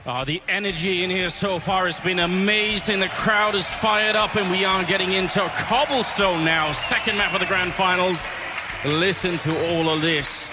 The energy in here so far has been amazing. The crowd is fired up, and we are getting into Cobblestone now, second map of the Grand Finals. Listen to all of this.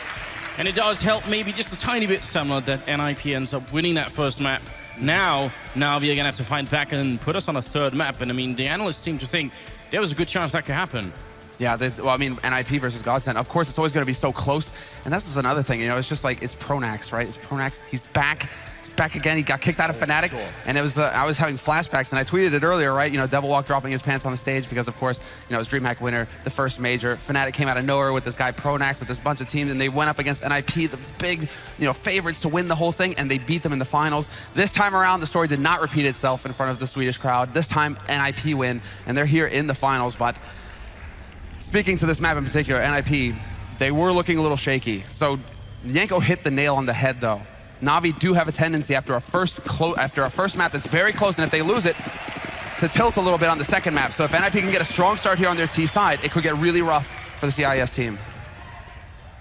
And it does help maybe just a tiny bit, Samuel, that NiP ends up winning that first map. Now Navi are going to have to fight back and put us on a third map. And I mean, the analysts seem to think there was a good chance that could happen. Yeah, well, I mean, NiP versus Godsend, of course, it's always going to be so close. And this is another thing, you know, it's just like, it's Pronax, right? It's Pronax. He's back. He's back again. He got kicked out of Fnatic. Sure. And it was, I was having flashbacks, and I tweeted it earlier, right? You know, Devil Walk dropping his pants on the stage because, of course, you know, it was DreamHack winner, the first major. Fnatic came out of nowhere with this guy Pronax, with this bunch of teams, and they went up against NiP, the big, you know, favorites to win the whole thing, and they beat them in the finals. This time around, the story did not repeat itself in front of the Swedish crowd. This time, NiP win, and they're here in the finals, but speaking to this map in particular, NiP, they were looking a little shaky. So Yanko hit the nail on the head, though. Navi do have a tendency after a first map that's very close, and if they lose it, to tilt a little bit on the second map. So if NiP can get a strong start here on their T side, it could get really rough for the CIS team.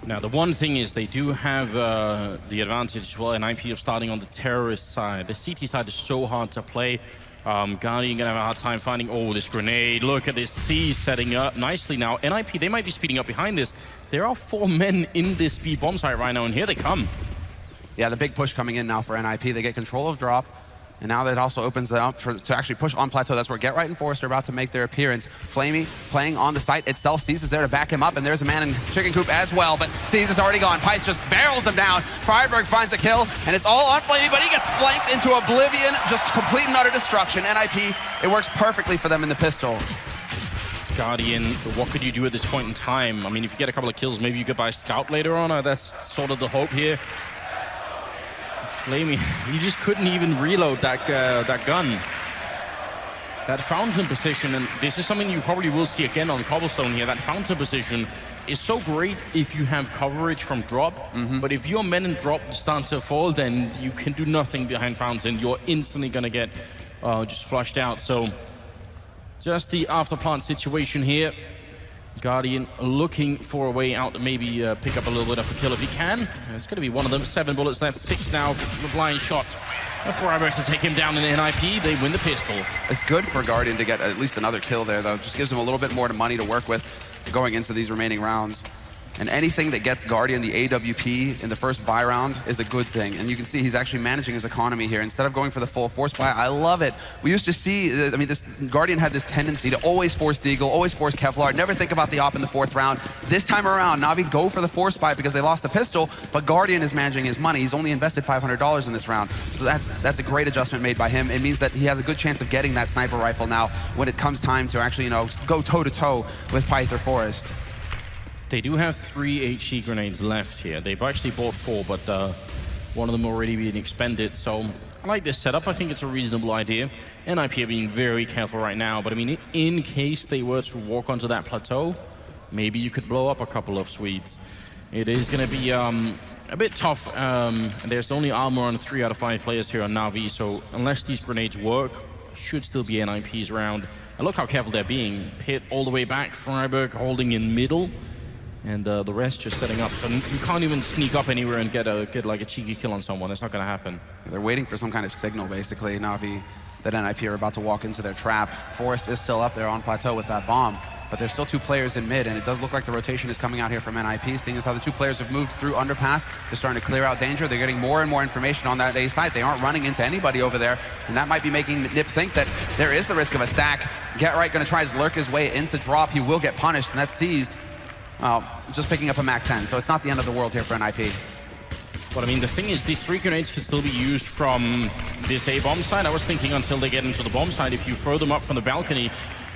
Now, the one thing is they do have the advantage as well, NiP of starting on the terrorist side. The CT side is so hard to play. Guardian gonna have a hard time finding, oh, this grenade. Look at this C setting up nicely now. NiP, they might be speeding up behind this. There are 4 men in this B bomb site right now, and here they come. Yeah, the big push coming in now for NiP. They get control of drop, and now that also opens it up to actually push on plateau. That's where Get Right and Forrest are about to make their appearance. Flamey playing on the site itself. Cease is there to back him up, and there's a man in Chicken Coop as well, but Cease is already gone. Pyth just barrels him down. Friberg finds a kill, and it's all on Flamey, but he gets flanked into oblivion. Just complete and utter destruction. NiP, it works perfectly for them in the pistol. Guardian, what could you do at this point in time? I mean, if you get a couple of kills, maybe you could buy Scout later on. That's sort of the hope here. Flamey, he just couldn't even reload that gun. That fountain position, and this is something you probably will see again on Cobblestone here, that fountain position is so great if you have coverage from drop, but if your men in drop start to fall, then you can do nothing behind fountain. You're instantly gonna get just flushed out. So just the after plant situation here. Guardian looking for a way out to maybe pick up a little bit of a kill if he can. It's going to be one of them. 7 bullets left, 6 now. The blind shot for Robert to take him down in NiP. They win the pistol. It's good for Guardian to get at least another kill there, though. Just gives him a little bit more money to work with going into these remaining rounds. And anything that gets Guardian the AWP in the first buy round is a good thing. And you can see he's actually managing his economy here. Instead of going for the full force buy, I love it. We used to see, I mean, this Guardian had this tendency to always force Deagle, always force Kevlar, never think about the op in the 4th round. This time around, Navi go for the force buy because they lost the pistol, but Guardian is managing his money. He's only invested $500 in this round. So that's a great adjustment made by him. It means that he has a good chance of getting that sniper rifle now when it comes time to actually, you know, go toe-to-toe with Pyth or Forrest. They do have 3 HE grenades left here. They've actually bought 4, but one of them already being expended. So I like this setup. I think it's a reasonable idea. NiP are being very careful right now, but I mean, in case they were to walk onto that plateau, maybe you could blow up a couple of Swedes. It is going to be a bit tough. There's only armor on 3 out of 5 players here on Navi, so unless these grenades work, should still be NiP's round. And look how careful they're being. Pit all the way back, Friberg holding in middle. And the rest just setting up, so you can't even sneak up anywhere and get like a cheeky kill on someone. It's not going to happen. They're waiting for some kind of signal, basically, Navi, that NiP are about to walk into their trap. Forrest is still up there on plateau with that bomb, but there's still 2 players in mid, and it does look like the rotation is coming out here from NiP. Seeing as how the 2 players have moved through underpass, they're starting to clear out danger. They're getting more and more information on that A side. They aren't running into anybody over there, and that might be making NiP think that there is the risk of a stack. Get Right going to try to lurk his way into drop. He will get punished, and that's seized. Just picking up a MAC-10, so it's not the end of the world here for NiP. But I mean, the thing is, these 3 grenades can still be used from this A bomb side. I was thinking until they get into the bomb side, if you throw them up from the balcony,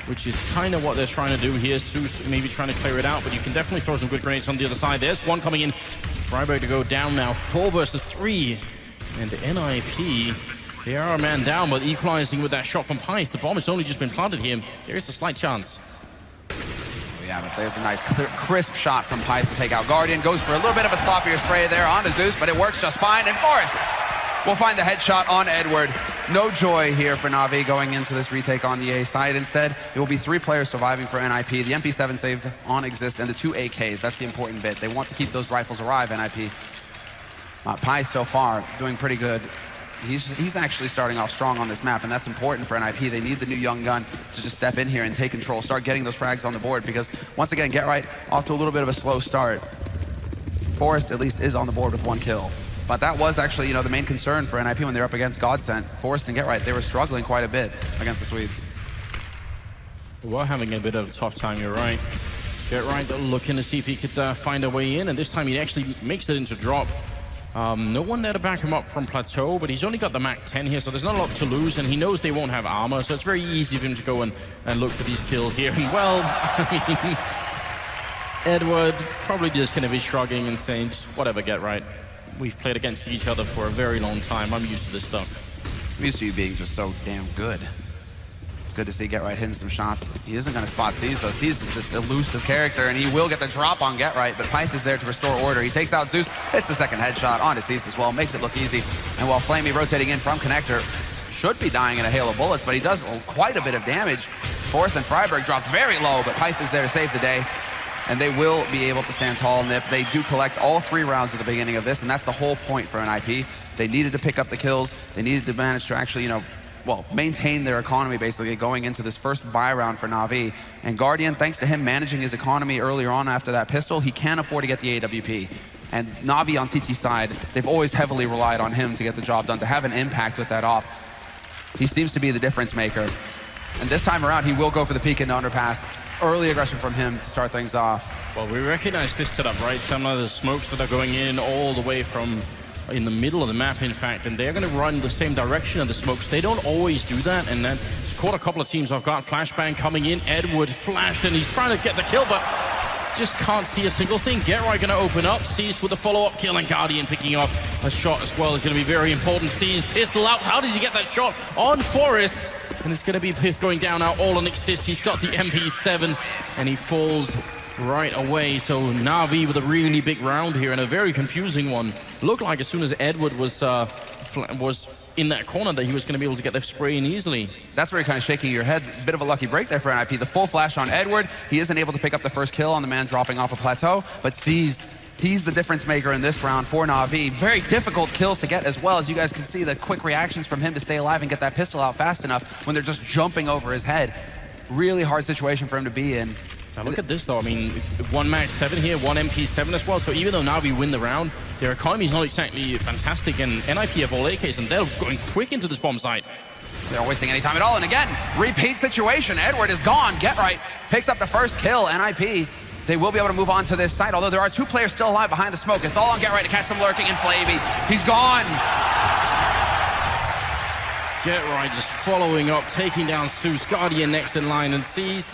which is kind of what they're trying to do here. Zeus maybe trying to clear it out, but you can definitely throw some good grenades on the other side. There's one coming in. Friberg to go down now, 4 versus 3. And the NiP, they are a man down, but equalizing with that shot from Pyth. The bomb has only just been planted here. There is a slight chance. Yeah, but there's a nice, clear, crisp shot from Pyth to take out Guardian. Goes for a little bit of a sloppier spray there onto Zeus, but it works just fine. And Forrest will find the headshot on Edward. No joy here for Navi going into this retake on the A side. Instead, it will be 3 players surviving for NiP. The MP7 saved on Exist and the 2 AKs. That's the important bit. They want to keep those rifles alive, NiP. Pyth so far doing pretty good. he's actually starting off strong on this map, and that's important for NiP. They need the new young gun to just step in here and take control, start getting those frags on the board, because once again, Get Right off to a little bit of a slow start. Forest at least is on the board with 1 kill. But that was actually, you know, the main concern for NiP when they were up against Godsent. Forest and Get Right, they were struggling quite a bit against the Swedes. We're having a bit of a tough time, you're right. Get Right looking to see if he could find a way in, and this time he actually makes it into drop. No one there to back him up from Plateau, but he's only got the Mac 10 here, so there's not a lot to lose, and he knows they won't have armor, so it's very easy for him to go and look for these kills here. And well, I mean, Edward probably just going to be shrugging and saying, just whatever, Get Right. We've played against each other for a very long time. I'm used to this stuff. I'm used to you being just so damn good. It's good to see Get Right hitting some shots. He isn't going to spot Seize, though. Seize is this elusive character, and he will get the drop on Get Right, but Pyth is there to restore order. He takes out Zeus, hits the second headshot onto Seize as well, makes it look easy. And while Flamey rotating in from Connector, should be dying in a hail of bullets, but he does quite a bit of damage. Forrest and Freiberg drops very low, but Pyth is there to save the day. And they will be able to stand tall, NiP. They do collect all 3 rounds at the beginning of this, and that's the whole point for NiP. They needed to pick up the kills. They needed to manage to actually, you know, well, maintain their economy basically going into this first buy round for Na'Vi. And Guardian, thanks to him managing his economy earlier on after that pistol, he can afford to get the AWP. And Na'Vi on CT side, they've always heavily relied on him to get the job done, to have an impact with that op. He seems to be the difference maker. And this time around, he will go for the peek into underpass. Early aggression from him to start things off. Well, we recognize this setup, right? Some of the smokes that are going in all the way from in the middle of the map, in fact, and they're going to run the same direction of the smokes. They don't always do that, and then it's caught a couple of teams off guard. Flashbang coming in, Edward flashed, and he's trying to get the kill, but just can't see a single thing. Get Right going to open up, Seize with a follow-up kill, and Guardian picking up a shot as well is going to be very important. Seize pistol out. How does he get that shot on Forest? And it's going to be Pith going down now, all on Exist. He's got the MP7, and he falls right away. So Na'Vi with a really big round here, and a very confusing one. Looked like as soon as Edward was in that corner that he was going to be able to get the spray in easily. That's where you're kind of shaking your head. Bit of a lucky break there for NiP. The full flash on Edward. He isn't able to pick up the first kill on the man dropping off a plateau, but Seized. He's the difference maker in this round for Na'Vi. Very difficult kills to get as well. As you guys can see, the quick reactions from him to stay alive and get that pistol out fast enough when they're just jumping over his head. Really hard situation for him to be in. Now look at this though, I mean, 1 Max 7 here, 1 MP7 as well, so even though Na'Vi win the round, their economy is not exactly fantastic, and NiP have all AKs, and they're going quick into this bomb site. They're not wasting any time at all, and again, repeat situation. Edward is gone. Get Right picks up the first kill. NiP, they will be able to move on to this site, although there are 2 players still alive behind the smoke. It's all on Get Right to catch them lurking, and Flavey, he's gone. Get Right just following up, taking down Zeus, Guardian next in line, and Seized.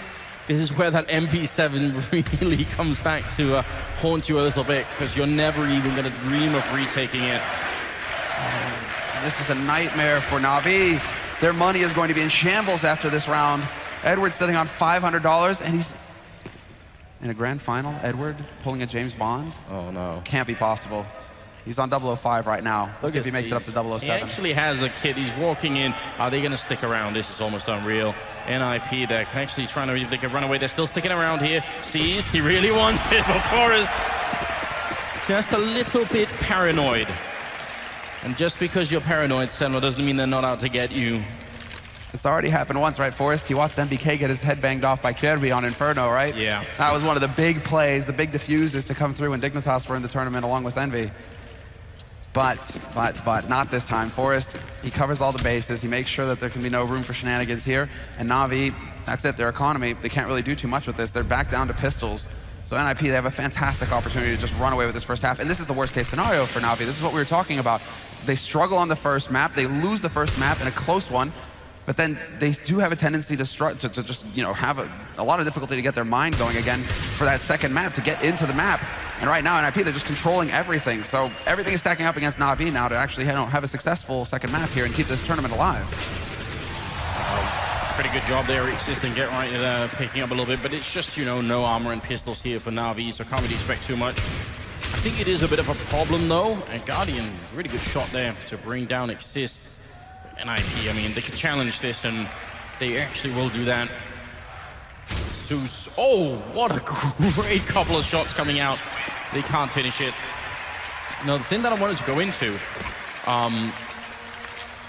This is where that MP7 really comes back to haunt you a little bit, because you're never even going to dream of retaking it. This is a nightmare for Na'Vi. Their money is going to be in shambles after this round. Edward's sitting on $500, and he's in a grand final. Edward pulling a James Bond. Oh no. Can't be possible. He's on 005 right now. Let's see if he makes it up to 007. He actually has a kid. He's walking in. Are they going to stick around? This is almost unreal. NiP, they're actually trying to, if they can run away, they're still sticking around here. Seized, he really wants it, but Forest just a little bit paranoid. And just because you're paranoid, Senwa, doesn't mean they're not out to get you. It's already happened once, right, Forrest? He watched MBK get his head banged off by Kirby on Inferno, right? Yeah. That was one of the big plays, the big diffuses to come through when Dignitas were in the tournament along with Envy. But not this time. Forrest, he covers all the bases. He makes sure that there can be no room for shenanigans here. And Na'Vi, that's it, their economy, they can't really do too much with this. They're back down to pistols. So NiP, they have a fantastic opportunity to just run away with this first half. And this is the worst case scenario for Na'Vi. This is what we were talking about. They struggle on the first map. They lose the first map in a close one. But then they do have a tendency to just, you know, have a lot of difficulty to get their mind going again for that second map, to get into the map. And right now, NiP, they're just controlling everything. So everything is stacking up against Na'Vi now to actually have a successful second map here and keep this tournament alive. Pretty good job there, Existing Get Right picking up a little bit, but it's just, you know, no armor and pistols here for Na'Vi, so can't really expect too much. I think it is a bit of a problem though, and Guardian, really good shot there to bring down Exist. NiP, I mean, they could challenge this, and they actually will do that. Zeus, oh, what a great couple of shots coming out. They can't finish it. Now, the thing that I wanted to go into,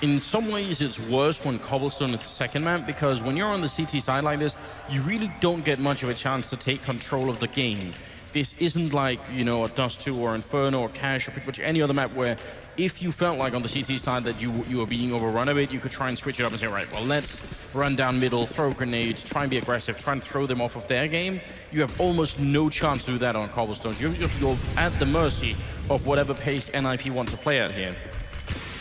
in some ways, it's worse when Cobblestone is the second map, because when you're on the CT side like this, you really don't get much of a chance to take control of the game. This isn't like, you know, a Dust 2 or Inferno or Cash or pretty much any other map where if you felt like on the CT side that you were being overrun a bit, you could try and switch it up and say, right, well, let's run down middle, throw grenades, try and be aggressive, try and throw them off of their game. You have almost no chance to do that on Cobblestones. You're at the mercy of whatever pace NiP want to play at here.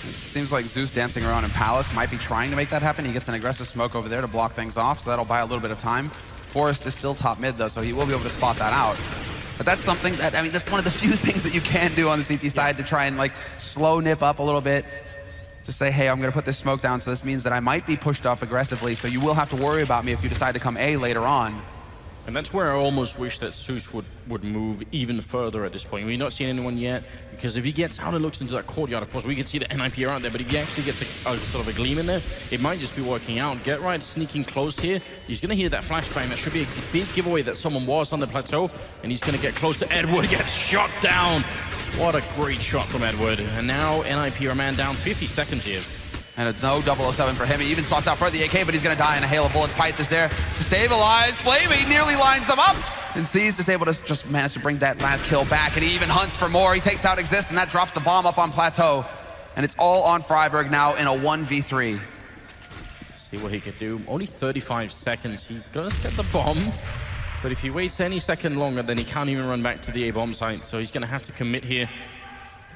Seems like Zeus dancing around in Palace might be trying to make that happen. He gets an aggressive smoke over there to block things off, so that'll buy a little bit of time. Forest is still top mid though, so he will be able to spot that out. But that's something that, I mean, that's one of the few things that you can do on the CT side to try and like slow NiP up a little bit. Just say, hey, I'm gonna put this smoke down, so this means that I might be pushed up aggressively, so you will have to worry about me if you decide to come A later on. And that's where I almost wish that Zeus would move even further at this point. We've not seen anyone yet, because if he gets out and looks into that courtyard, of course, we could see the NiP are out there, but if he actually gets a sort of a gleam in there, it might just be working out. Get right, sneaking close here. He's going to hear that flashbang. That should be a big giveaway that someone was on the plateau, and he's going to get close to Edward, gets shot down. What a great shot from Edward. And now NiP are man down, 50 seconds here. And it's no 007 for him. He even swaps out for the AK, but he's going to die in a hail of bullets. Pyth is there to stabilize. Flamey nearly lines them up. And C's is able to just manage to bring that last kill back, and he even hunts for more. He takes out Exist, and that drops the bomb up on Plateau. And it's all on Freiburg now in a 1v3. See what he could do. Only 35 seconds. He does get the bomb, but if he waits any second longer, then he can't even run back to the A-bomb site. So he's going to have to commit here.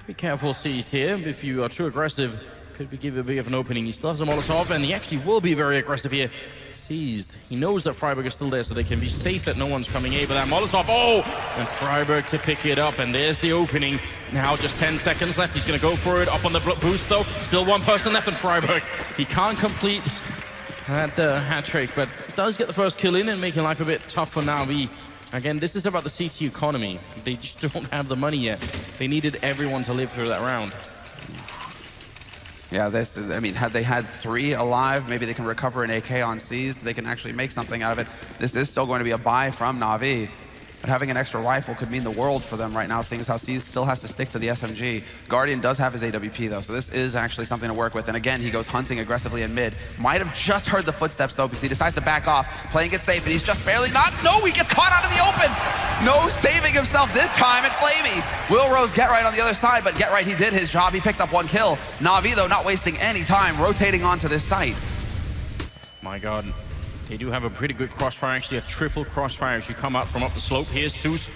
Be careful, Seized here. If you are too aggressive, could give a bit of an opening. He still has a Molotov, and he actually will be very aggressive here. Seized. He knows that Freiburg is still there, so they can be safe that no one's coming in. But that Molotov, oh! And Freiburg to pick it up, and there's the opening. Now just 10 seconds left. He's going to go for it. Up on the boost, though. Still one person left in Freiburg. He can't complete that hat trick, but does get the first kill in and making life a bit tough for NiP. Again, this is about the CT economy. They just don't have the money yet. They needed everyone to live through that round. Yeah, this is, I mean, had they had 3 alive, maybe they can recover an AK on Seized. They can actually make something out of it. This is still going to be a buy from Na'Vi. But having an extra rifle could mean the world for them right now, seeing as how Seized still has to stick to the SMG. Guardian does have his AWP though, so this is actually something to work with. And again, he goes hunting aggressively in mid. Might have just heard the footsteps though, because he decides to back off, playing it safe, and he's just barely not. No, he gets caught out of the open. No saving himself this time, and Flamey will Rose Get Right on the other side, but Get Right, he did his job. He picked up 1 kill. Na'Vi though, not wasting any time, rotating onto this site. My God. They do have a pretty good crossfire. Actually, a triple crossfire as you come out from up the slope. Here's Zeus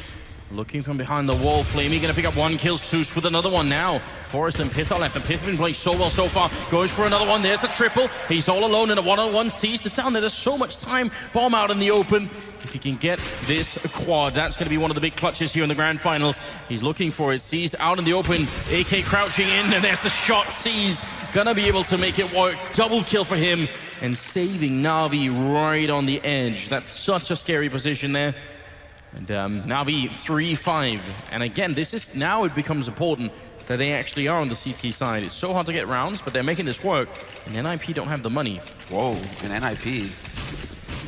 looking from behind the wall. Flamey gonna pick up 1 kill. Zeus with another one now. Forest and Pith are left, and Pith has been playing so well so far. Goes for another one. There's the triple. He's all alone in a one-on-one. Seized is down there. There's so much time. Bomb out in the open. If he can get this quad, that's going to be one of the big clutches here in the grand finals. He's looking for it. Seized out in the open. AK crouching in, and there's the shot. Seized gonna be able to make it work. Double kill for him, and saving Na'Vi right on the edge. That's such a scary position there. And Na'Vi 3-5. And again, this is now it becomes important that they actually are on the CT side. It's so hard to get rounds, but they're making this work. And NiP don't have the money. Whoa, and NiP,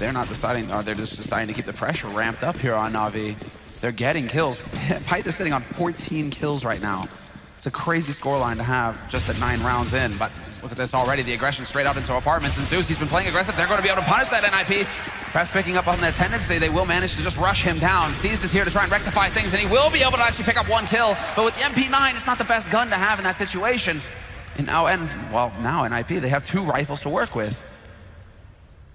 they're not deciding, or they're just deciding to keep the pressure ramped up here on Na'Vi. They're getting kills. Pyth is sitting on 14 kills right now. It's a crazy scoreline to have just at 9 rounds in, but look at this already, the aggression straight out into apartments, and Zeus, he's been playing aggressive. They're going to be able to punish that NiP. Perhaps picking up on that tendency, they will manage to just rush him down. Seized is here to try and rectify things, and he will be able to actually pick up 1 kill, but with the MP9, it's not the best gun to have in that situation. And now NiP, they have 2 rifles to work with.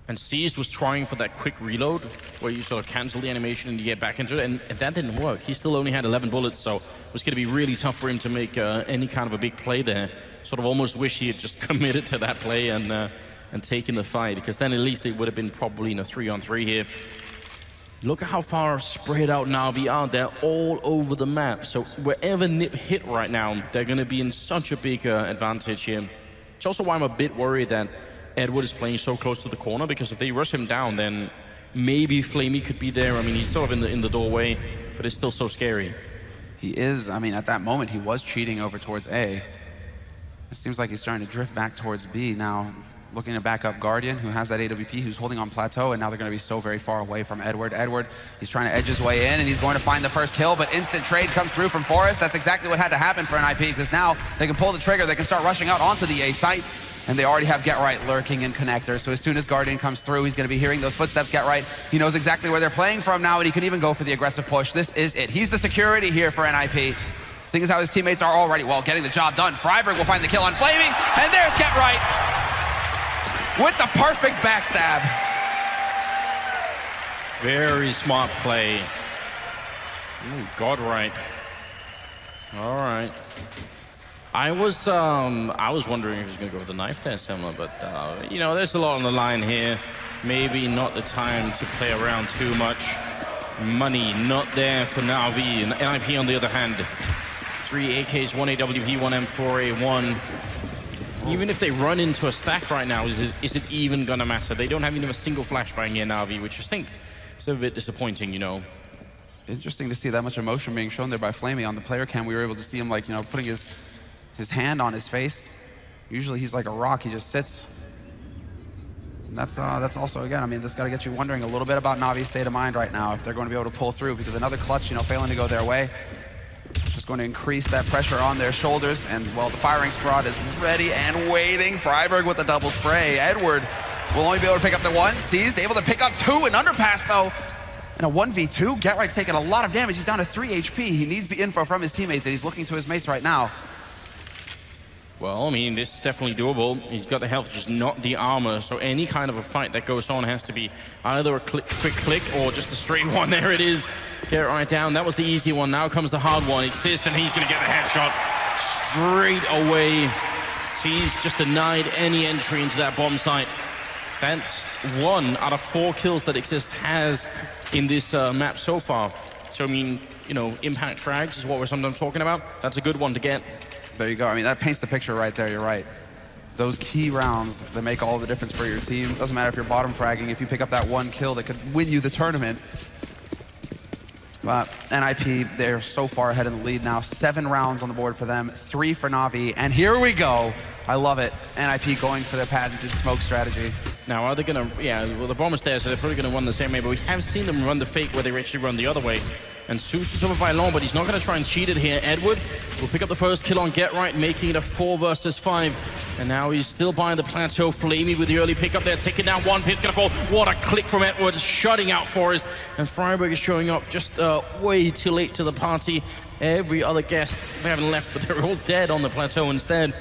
And Seized was trying for that quick reload, where you sort of cancel the animation and you get back into it, and that didn't work. He still only had 11 bullets, so it was going to be really tough for him to make any kind of a big play there. Sort of almost wish he had just committed to that play and taken the fight, because then at least it would have been probably in a 3-on-3 here. Look at how far spread out Na'Vi are. They're all over the map, so wherever NiP hit right now, they're going to be in such a big advantage here. It's also why I'm a bit worried that Edward is playing so close to the corner, because if they rush him down, then maybe Flamey could be there. I mean, he's sort of in the doorway, but it's still so scary. He is, I mean, at that moment, he was cheating over towards A. It seems like he's starting to drift back towards B now, looking to back up Guardian, who has that AWP, who's holding on Plateau, and now they're going to be so very far away from Edward. Edward, he's trying to edge his way in, and he's going to find the first kill, but instant trade comes through from Forest. That's exactly what had to happen for NiP, because now they can pull the trigger, they can start rushing out onto the A site. And they already have Get Right lurking in connector. So as soon as Guardian comes through, he's going to be hearing those footsteps. Get Right, he knows exactly where they're playing from now, and he can even go for the aggressive push. This is it. He's the security here for NiP. Seeing as how his teammates are already, well, getting the job done. Freiburg will find the kill on Flaming, and there's Get Right with the perfect backstab. Very smart play. Ooh, God right. All right. I was wondering if he was going to go with the knife there, Semler, but you know, there's a lot on the line here. Maybe not the time to play around too much. Money not there for Na'Vi, and NiP on the other hand. 3 AKs, 1 AWP, 1 M4A, 1. Even if they run into a stack right now, is it even gonna matter? They don't have even a single flashbang here, Na'Vi, which I think is a bit disappointing, you know. Interesting to see that much emotion being shown there by Flamey on the player cam. We were able to see him, like, you know, putting his hand on his face. Usually he's like a rock, he just sits. And that's also, again, I mean, that's got to get you wondering a little bit about Navi's state of mind right now, if they're going to be able to pull through, because another clutch, you know, failing to go their way, it's just going to increase that pressure on their shoulders. And, well, the firing squad is ready and waiting. Freiburg with the double spray. Edward will only be able to pick up the 1. Seized, able to pick up 2. An underpass, though. In a 1v2, Get Right's taking a lot of damage. He's down to 3 HP. He needs the info from his teammates, and he's looking to his mates right now. Well, I mean, this is definitely doable. He's got the health, just not the armor. So any kind of a fight that goes on has to be either a quick click or just a straight one. There it is. Get it right down. That was the easy one. Now comes the hard one. Exist, and he's going to get the headshot straight away. He's just denied any entry into that bomb site. That's 1 out of 4 kills that Exist has in this map so far. So, I mean, you know, impact frags is what we're sometimes talking about. That's a good one to get. There you go. I mean, that paints the picture right there. You're right. Those key rounds that make all the difference for your team. Doesn't matter if you're bottom fragging. If you pick up that 1 kill that could win you the tournament. But NiP, they're so far ahead in the lead now. 7 rounds on the board for them, 3 for Na'Vi. And here we go. I love it. NiP going for their patented smoke strategy. Now, are they going to... Yeah, well, the bomb is there, so they're probably going to run the same way. But we have seen them run the fake where they actually run the other way. And Zeus is over by long, but he's not going to try and cheat it here. Edward will pick up the first kill on Get Right, making it a 4 versus 5. And now he's still buying the plateau. Flamey with the early pickup there, taking down 1. Pit's going to fall. What a click from Edward, shutting out Forest. And Freiburg is showing up just way too late to the party. Every other guest, they haven't left, but they're all dead on the plateau instead.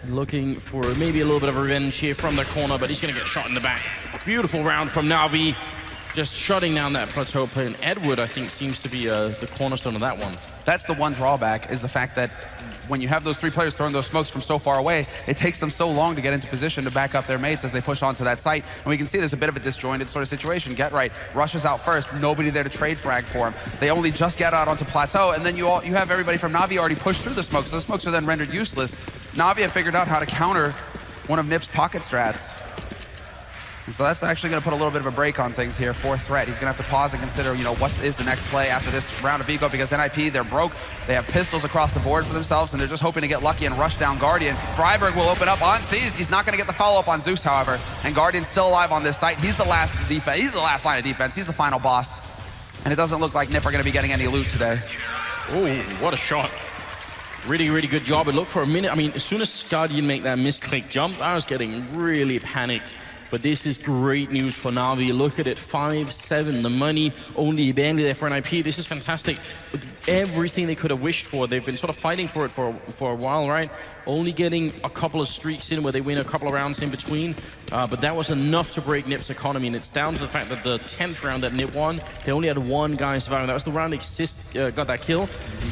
Looking for maybe a little bit of revenge here from the corner, but he's going to get shot in the back. Beautiful round from Na'Vi. Just shutting down that plateau play. And Edward, I think, seems to be the cornerstone of that one. That's the one drawback, is the fact that when you have those 3 players throwing those smokes from so far away, it takes them so long to get into position to back up their mates as they push onto that site. And we can see there's a bit of a disjointed sort of situation. Get Right rushes out first, nobody there to trade frag for him. They only just get out onto plateau, and then you have everybody from Na'Vi already pushed through the smokes, so the smokes are then rendered useless. Na'Vi have figured out how to counter one of NiP's pocket strats. And so that's actually going to put a little bit of a break on things here for Threat. He's going to have to pause and consider, you know, what is the next play after this round of eco, because NiP, they're broke. They have pistols across the board for themselves, and they're just hoping to get lucky and rush down Guardian. Freiburg will open up on Seized. He's not going to get the follow-up on Zeus, however. And Guardian's still alive on this site. He's the last defense. He's the last line of defense. He's the final boss. And it doesn't look like NiP are going to be getting any loot today. Oh, what a shot. Really, really good job. It looked for a minute. I mean, as soon as Guardian make that misclick jump, I was getting really panicked. But this is great news for Na'Vi. Look at it, 5-7. The money only barely there for NiP. This is fantastic. Everything they could have wished for. They've been sort of fighting for it for a while, right? Only getting a couple of streaks in where they win a couple of rounds in between. But that was enough to break NiP's economy. And it's down to the fact that the 10th round that NiP won, they only had 1 guy surviving. That was the round Exist got that kill.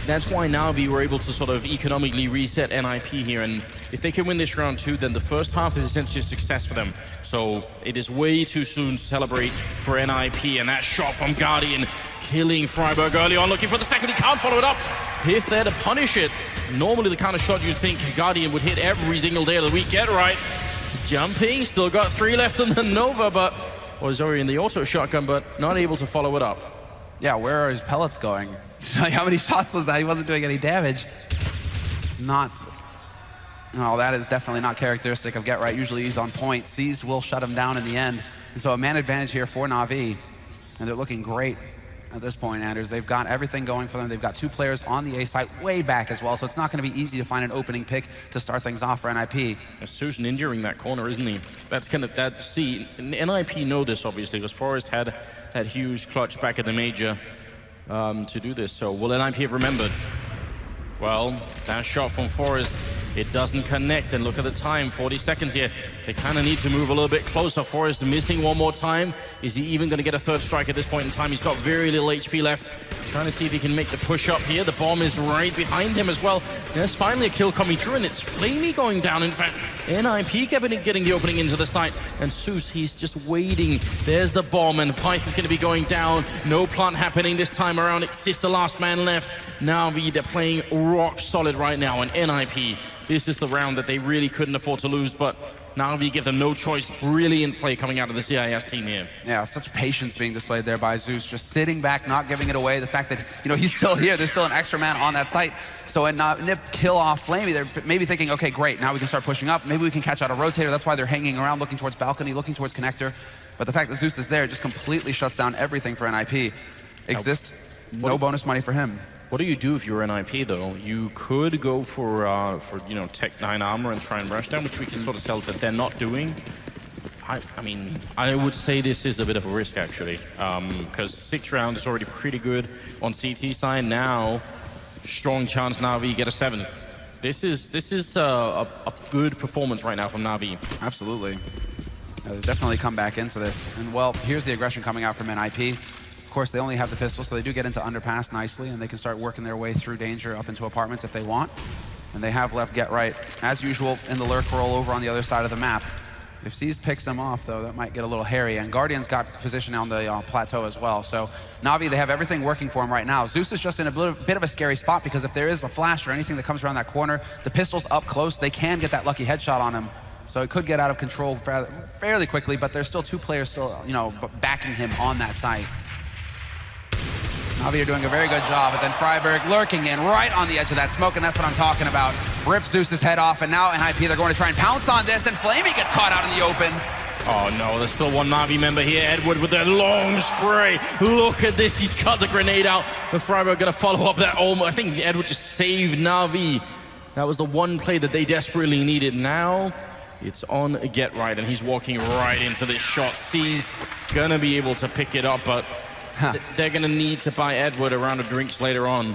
That's why Na'Vi were able to sort of economically reset NiP here. And if they can win this round too, then the first half is essentially a success for them. So it is way too soon to celebrate for NiP. And that shot from Guardian, killing Freiburg early on, looking for the second. He can't follow it up. If they're to punish it, normally the kind of shot you'd think Guardian would hit every single day of the week. Get Right. Jumping, still got 3 left on the Nova, but was already in the auto shotgun, but not able to follow it up. Yeah, where are his pellets going? How many shots was that? He wasn't doing any damage. No, that is definitely not characteristic of Get Right. Usually he's on point. Seized will shut him down in the end. And so a man advantage here for Na'Vi. And they're looking great. at this point, Anders. They've got everything going for them. They've got 2 players on the A site way back as well, so it's not going to be easy to find an opening pick to start things off for NiP. Susan injuring that corner, isn't he? That's kind of that. See, NiP know this obviously, because Forrest had that huge clutch back at the major to do this. So will NiP have remembered? Well, that shot from Forrest, it doesn't connect, and look at the time, 40 seconds here. They kind of need to move a little bit closer. Forrest missing one more time. Is he even going to get a 3rd strike at this point in time? He's got very little HP left. Trying to see if he can make the push up here. The bomb is right behind him as well. There's finally a kill coming through, and it's Flamey going down. In fact, NiP getting the opening into the site, and Zeus, he's just waiting. There's the bomb, and Python's going to be going down. No plant happening this time around. It's just the last man left. Na'Vi, they're playing rock solid right now, and NiP, this is the round that they really couldn't afford to lose, but Na'Vi give them no choice. Brilliant play coming out of the CIS team here. Yeah, such patience being displayed there by Zeus, just sitting back, not giving it away. The fact that, you know, he's still here, there's still an extra man on that site. So when NiP kill off Flamey, they're maybe thinking, okay, great, now we can start pushing up. Maybe we can catch out a rotator. That's why they're hanging around, looking towards balcony, looking towards connector. But the fact that Zeus is there just completely shuts down everything for NiP. Exist, no bonus money for him. What do you do if you're NiP though? You could go for you know, Tech 9 armor and try and rush down, which we can sort of tell that they're not doing. I mean, I would say this is a bit of a risk actually, because 6 rounds is already pretty good on CT side. Now, strong chance Na'Vi get a 7th. This is a good performance right now from Na'Vi. Absolutely. They've definitely come back into this. And well, here's the aggression coming out from NiP. Of course, they only have the pistol, so they do get into underpass nicely, and they can start working their way through danger up into apartments if they want. And they have left Get Right, as usual, in the lurk roll over on the other side of the map. If Seized picks him off, though, that might get a little hairy. And Guardian's got position on the plateau as well. So Na'Vi, they have everything working for him right now. Zeus is just in a bit of a scary spot, because if there is a flash or anything that comes around that corner, the pistol's up close, they can get that lucky headshot on him. So it could get out of control fairly quickly, but there's still 2 players still, you know, backing him on that site. Na'Vi are doing a very good job, but then Freiburg lurking in right on the edge of that smoke, and that's what I'm talking about. Rips Zeus's head off, and now NiP, they're going to try and pounce on this, and Flamey gets caught out in the open. Oh no, there's still one Na'Vi member here, Edward with that long spray. Look at this, he's cut the grenade out. And Freiburg gonna follow up that I think Edward just saved Na'Vi. That was the one play that they desperately needed. Now, it's on Get Right, and he's walking right into this shot. Seized, gonna be able to pick it up, but they're going to need to buy Edward a round of drinks later on.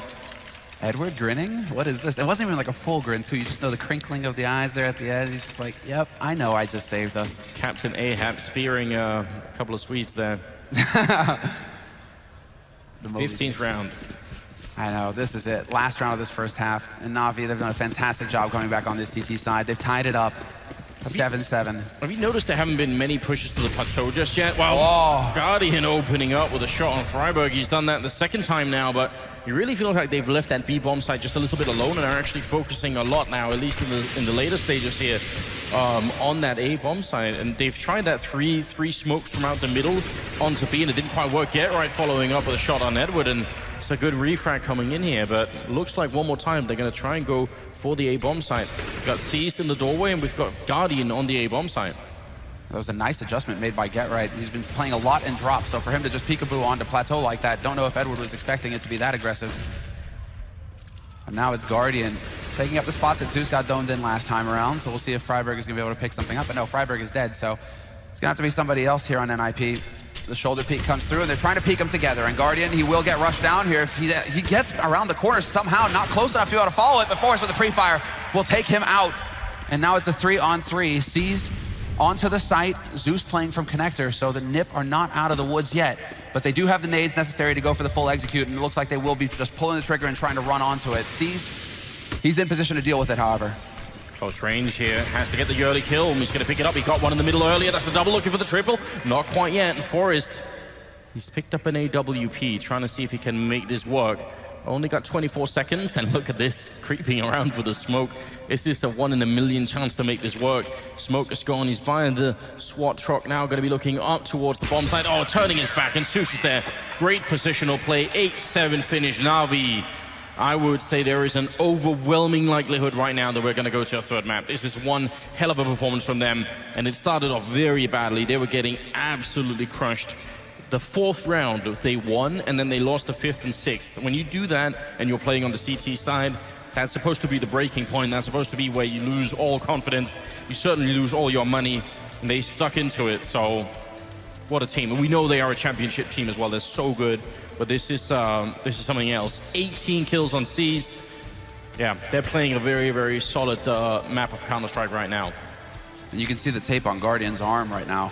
Edward grinning? What is this? It wasn't even like a full grin, too. You just know the crinkling of the eyes there at the end. He's just like, yep, I know I just saved us. Captain Ahab spearing a couple of Swedes there. The 15th round. I know, this is it. Last round of this first half. And Na'Vi, they've done a fantastic job coming back on this CT side. They've tied it up. 7-7. Have you noticed there haven't been many pushes to the plateau just yet? Well, Guardian opening up with a shot on Freiburg. He's done that the 2nd time now, but you really feel like they've left that B bomb site just a little bit alone and are actually focusing a lot now, at least in the later stages here, on that A bomb site. And they've tried that three smokes from out the middle onto B, and it didn't quite work yet, right? Following up with a shot on Edward, and it's a good refrag coming in here, but looks like one more time they're going to try and go for the A bomb site. We've got Seized in the doorway, and we've got Guardian on the A bomb site. That was a nice adjustment made by Get Right. He's been playing a lot in drop, so for him to just peekaboo onto plateau like that, don't know if Edward was expecting it to be that aggressive. And now it's Guardian taking up the spot that Zeus got domed in last time around, so we'll see if Freiburg is going to be able to pick something up. But no, Freiburg is dead, so it's going to have to be somebody else here on NiP. The shoulder peek comes through, and they're trying to peek him together. And Guardian, he will get rushed down here. If he gets around the corner somehow, not close enough to be able to follow it, but Forrest with the pre-fire will take him out. And now it's a 3-on-3. Seized onto the site. Zeus playing from connector, so the NiP are not out of the woods yet. But they do have the nades necessary to go for the full execute, and it looks like they will be just pulling the trigger and trying to run onto it. Seized, he's in position to deal with it, however. Close range here, has to get the early kill. He's going to pick it up. He got one in the middle earlier. That's a double, looking for the triple. Not quite yet. And Forrest, he's picked up an AWP, trying to see if he can make this work. Only got 24 seconds, and look at this, creeping around for the smoke. This is a 1 in a million chance to make this work. Smoke is gone. He's buying the SWAT truck now, going to be looking up towards the bomb site. Oh, turning his back, and Zeus is there. Great positional play, 8-7 finish. Na'Vi, I would say there is an overwhelming likelihood right now that we're going to go to a third map. This is one hell of a performance from them, and it started off very badly. They were getting absolutely crushed. the 4th round, they won, and then they lost the 5th and 6th. When you do that, and you're playing on the CT side, that's supposed to be the breaking point. That's supposed to be where you lose all confidence. You certainly lose all your money, and they stuck into it. So, what a team. And we know they are a championship team as well. They're so good, but this is something else. 18 kills on Seized. Yeah, they're playing a very, very solid map of Counter-Strike right now. And you can see the tape on Guardian's arm right now.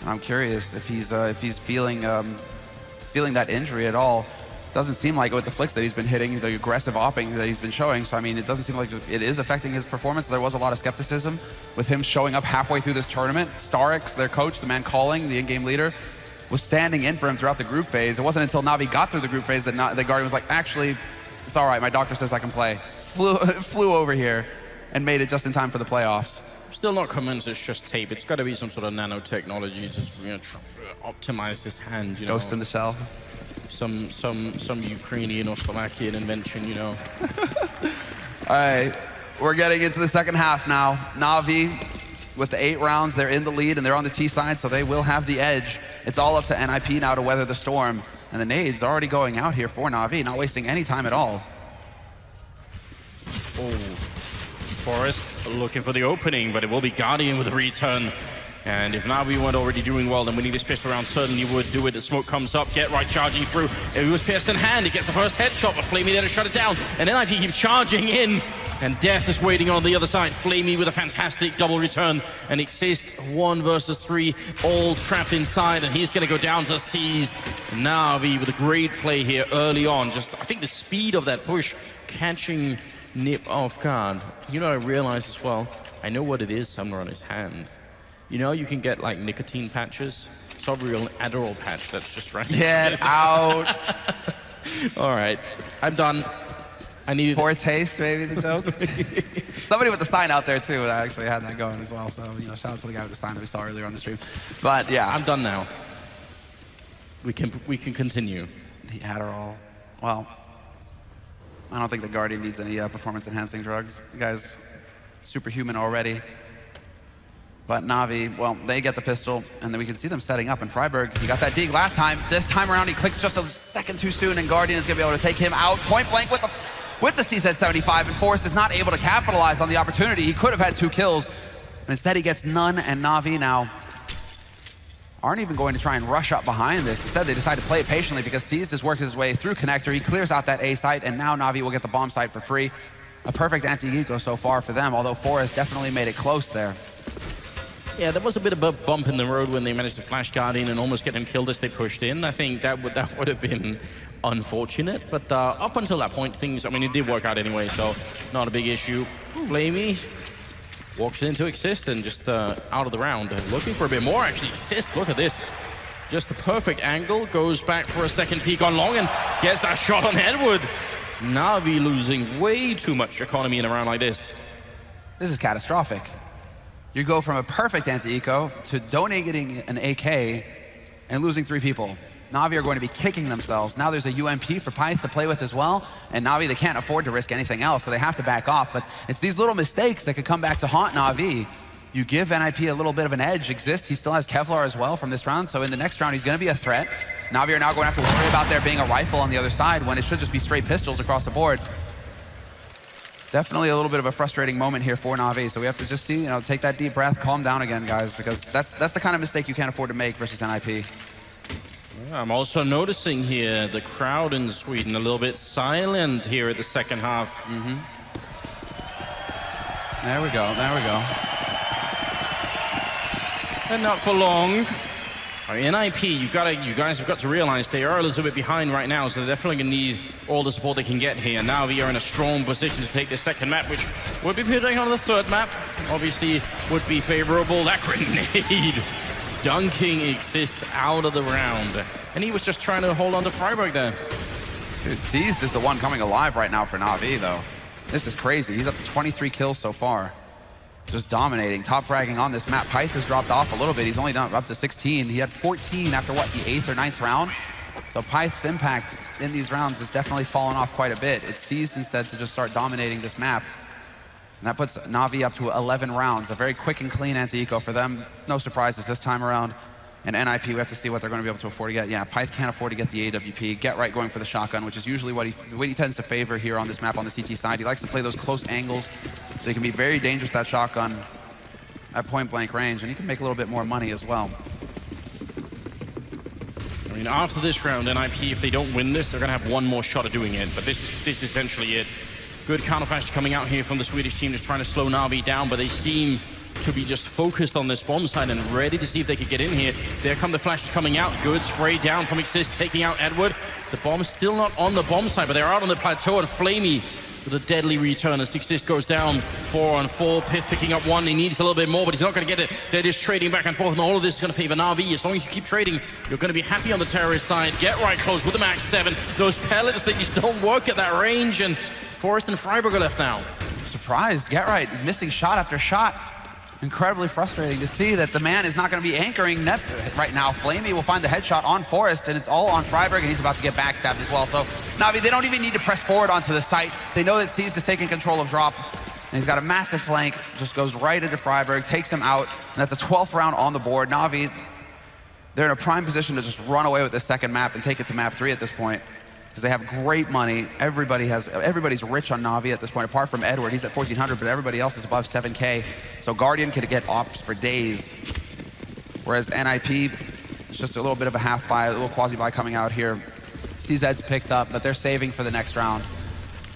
And I'm curious if he's feeling that injury at all. Doesn't seem like it with the flicks that he's been hitting, the aggressive opping that he's been showing. So, I mean, it doesn't seem like it is affecting his performance. There was a lot of skepticism with him showing up halfway through this tournament. Starix, their coach, the man calling, the in-game leader, was standing in for him throughout the group phase. It wasn't until Na'Vi got through the group phase that Guardian was like, actually, it's all right. My doctor says I can play. Flew over here and made it just in time for the playoffs. Still not convinced it's just tape. It's got to be some sort of nanotechnology to optimize his hand. Ghost in the shell. Some Ukrainian or Slovakian invention, All right, we're getting into the second half now. Na'Vi, with the 8 rounds, they're in the lead and they're on the T side, so they will have the edge. It's all up to NiP now to weather the storm. And the nades already going out here for Na'Vi, not wasting any time at all. Oh, Forest looking for the opening, but it will be Guardian with a return. And if Na'Vi weren't already doing well, then winning this pistol round certainly would do it. The smoke comes up, Get Right charging through. It was pierced in hand, he gets the first headshot, but Flamey there to shut it down. And NiP keeps charging in, and Death is waiting on the other side. Flamey with a fantastic double return, and Exist 1 versus 3, all trapped inside, and he's gonna go down to Seized. Na'Vi with a great play here early on. Just, I think the speed of that push, catching NiP off guard. You know, I realize as well, I know what it is somewhere on his hand. You know, you can get like nicotine patches. It's a real Adderall patch that's just right. Get out. All right, I'm done. I needed poor taste, maybe the joke. Somebody with the sign out there too. I actually had that going as well. So shout out to the guy with the sign that we saw earlier on the stream. But yeah, I'm done now. We can continue. The Adderall. Well, I don't think the Guardian needs any performance-enhancing drugs. The guy's superhuman already. But Na'Vi, well, they get the pistol, and then we can see them setting up. And Freiburg, he got that dig last time. This time around, he clicks just a second too soon, and Guardian is going to be able to take him out point blank with the CZ75. And Forrest is not able to capitalize on the opportunity. He could have had 2 kills, but instead he gets none. And Na'Vi now aren't even going to try and rush up behind this. Instead, they decide to play it patiently because Seized has worked his way through Connector. He clears out that A site, and now Na'Vi will get the bomb site for free. A perfect anti-eco so far for them, although Forrest definitely made it close there. Yeah, there was a bit of a bump in the road when they managed to flash Guardian and almost get him killed as they pushed in. I think that would have been unfortunate, but up until that point, things, I mean, it did work out anyway, so not a big issue. Flamey walks into Exist and just out of the round. Looking for a bit more, actually. Exist, look at this. Just the perfect angle, goes back for a second peek on long and gets that shot on Edward. Na'Vi losing way too much economy in a round like this. This is catastrophic. You go from a perfect anti-eco to donating an AK and losing 3 people. Na'Vi are going to be kicking themselves. Now there's a UMP for Pyth to play with as well, and Na'Vi, they can't afford to risk anything else, so they have to back off. But it's these little mistakes that could come back to haunt Na'Vi. You give NiP a little bit of an edge. Exist, he still has Kevlar as well from this round, so in the next round he's going to be a threat. Na'Vi are now going to have to worry about there being a rifle on the other side when it should just be straight pistols across the board. Definitely a little bit of a frustrating moment here for Na'Vi, so we have to just see, take that deep breath, calm down again, guys, because that's the kind of mistake you can't afford to make versus NiP. Yeah, I'm also noticing here the crowd in Sweden a little bit silent here at the second half. There we go, there we go. And not for long. NiP, you guys have got to realize they are a little bit behind right now, so they're definitely going to need all the support they can get here. Now we are in a strong position to take this second map, which would be putting on the third map. Obviously, would be favorable. That grenade dunking Exist out of the round. And he was just trying to hold on to Freiburg there. Dude, Seized is the one coming alive right now for Na'Vi, though. This is crazy. He's up to 23 kills so far. Just dominating, top fragging on this map. Pyth has dropped off a little bit. He's only done up to 16. He had 14 after, what, the 8th or 9th round? So Pyth's impact in these rounds has definitely fallen off quite a bit. It's Seized instead to just start dominating this map. And that puts Na'Vi up to 11 rounds. A very quick and clean anti-eco for them. No surprises this time around. And NiP, we have to see what they're going to be able to afford to get. Yeah, Pyth can't afford to get the AWP. Get Right going for the shotgun, which is usually what he tends to favor here on this map on the CT side. He likes to play those close angles, so he can be very dangerous, that shotgun, at point-blank range, and he can make a little bit more money as well. I mean, after this round, NiP, if they don't win this, they're going to have one more shot at doing it, but this is essentially it. Good counterflash coming out here from the Swedish team, just trying to slow Na'Vi down, but they seem to be just focused on this bomb side and ready to see if they could get in here. There come the flashes coming out. Good spray down from Exist, taking out Edward. The bomb's still not on the bomb side, but they're out on the plateau, and Flamey with a deadly return as Exist goes down 4 on 4. Pith picking up 1. He needs a little bit more, but he's not going to get it. They're just trading back and forth, and all of this is going to favor Na'Vi. As long as you keep trading, you're going to be happy on the terrorist side. Get Right close with the Max 7. Those pellets, they just don't work at that range, and Forrest and Freiburg are left now. Surprised. Get Right missing shot after shot. Incredibly frustrating to see that the man is not going to be anchoring NiP right now. Flamey will find the headshot on Forrest, and it's all on Freiburg, and he's about to get backstabbed as well. So Na'Vi, they don't even need to press forward onto the site. They know that C's is taking control of drop, and he's got a massive flank, just goes right into Freiburg, takes him out, and that's a 12th round on the board. Na'Vi, they're in a prime position to just run away with the second map and take it to map 3 at this point, because they have great money. Everybody's rich on Na'Vi at this point, apart from Edward. He's at 1,400, but everybody else is above 7K. So Guardian could get ops for days. Whereas NiP is just a little bit of a half buy, a little quasi buy coming out here. CZ's picked up, but they're saving for the next round.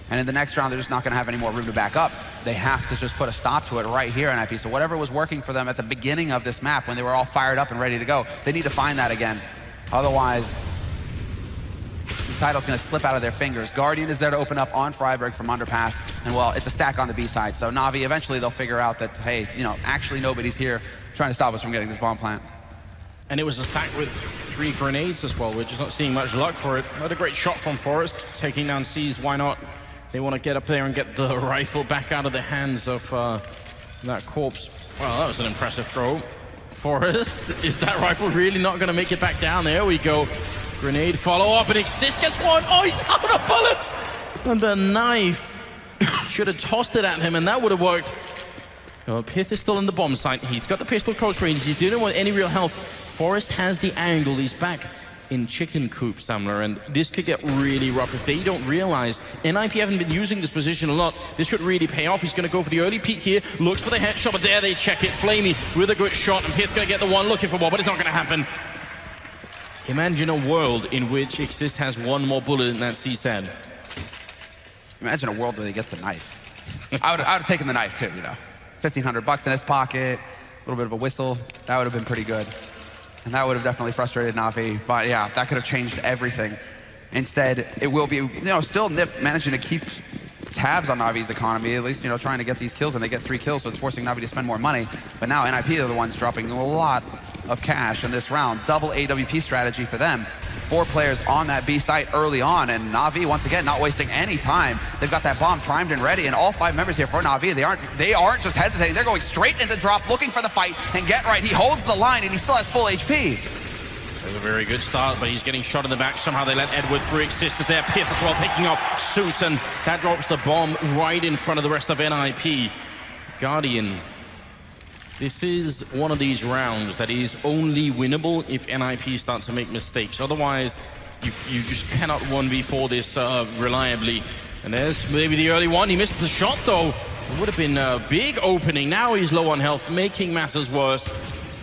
And in the next round, they're just not going to have any more room to back up. They have to just put a stop to it right here, NiP. So whatever was working for them at the beginning of this map, when they were all fired up and ready to go, they need to find that again. Otherwise, the title's going to slip out of their fingers. Guardian is there to open up on Freiburg from underpass, and well, it's a stack on the B side. So Na'Vi, eventually they'll figure out that, hey, you know, actually nobody's here trying to stop us from getting this bomb plant. And it was a stack with 3 grenades as well. We're just not seeing much luck for it. Not a great shot from Forrest, taking down C's. Why not? They want to get up there and get the rifle back out of the hands of that corpse. Well, that was an impressive throw. Forrest, is that rifle really not going to make it back down? There we go. Grenade follow-up, and Exist gets 1. Oh, he's out of bullets! And the knife. Should have tossed it at him, and that would have worked. No, Pith is still in the bomb site. He's got the pistol close range. He's didn't want any real health. Forrest has the angle. He's back in chicken coop, Samler, and this could get really rough if they don't realize. NiP haven't been using this position a lot. This could really pay off. He's going to go for the early peek here. Looks for the headshot, but there they check it. Flamey with a good shot, and Pith going to get the one looking for more, but it's not going to happen. Imagine a world in which Exist has 1 more bullet in that C-SAD. Imagine a world where he gets the knife. I would have taken the knife too, you know. $1,500 in his pocket, a little bit of a whistle. That would have been pretty good. And that would have definitely frustrated Na'Vi. But yeah, that could have changed everything. Instead, it will be, you know, still NiP managing to keep tabs on Na'Vi's economy, at least, you know, trying to get these kills, and they get 3 kills, so it's forcing Na'Vi to spend more money. But now NiP are the ones dropping a lot of cash in this round. Double AWP strategy for them. 4 players on that B site early on, and Na'Vi once again not wasting any time. They've got that bomb primed and ready, and all 5 members here for Na'Vi, they aren't just hesitating. They're going straight into drop, looking for the fight, and Get Right, he holds the line, and he still has full HP. It was a very good start, but he's getting shot in the back. Somehow they let Edward through. Exist is there. Pith as well, picking off Seuss, and that drops the bomb right in front of the rest of NiP. Guardian. This is one of these rounds that is only winnable if NiP start to make mistakes. Otherwise, you just cannot 1v4 this reliably. And there's maybe the early one. He misses the shot, though. It would have been a big opening. Now he's low on health, making matters worse.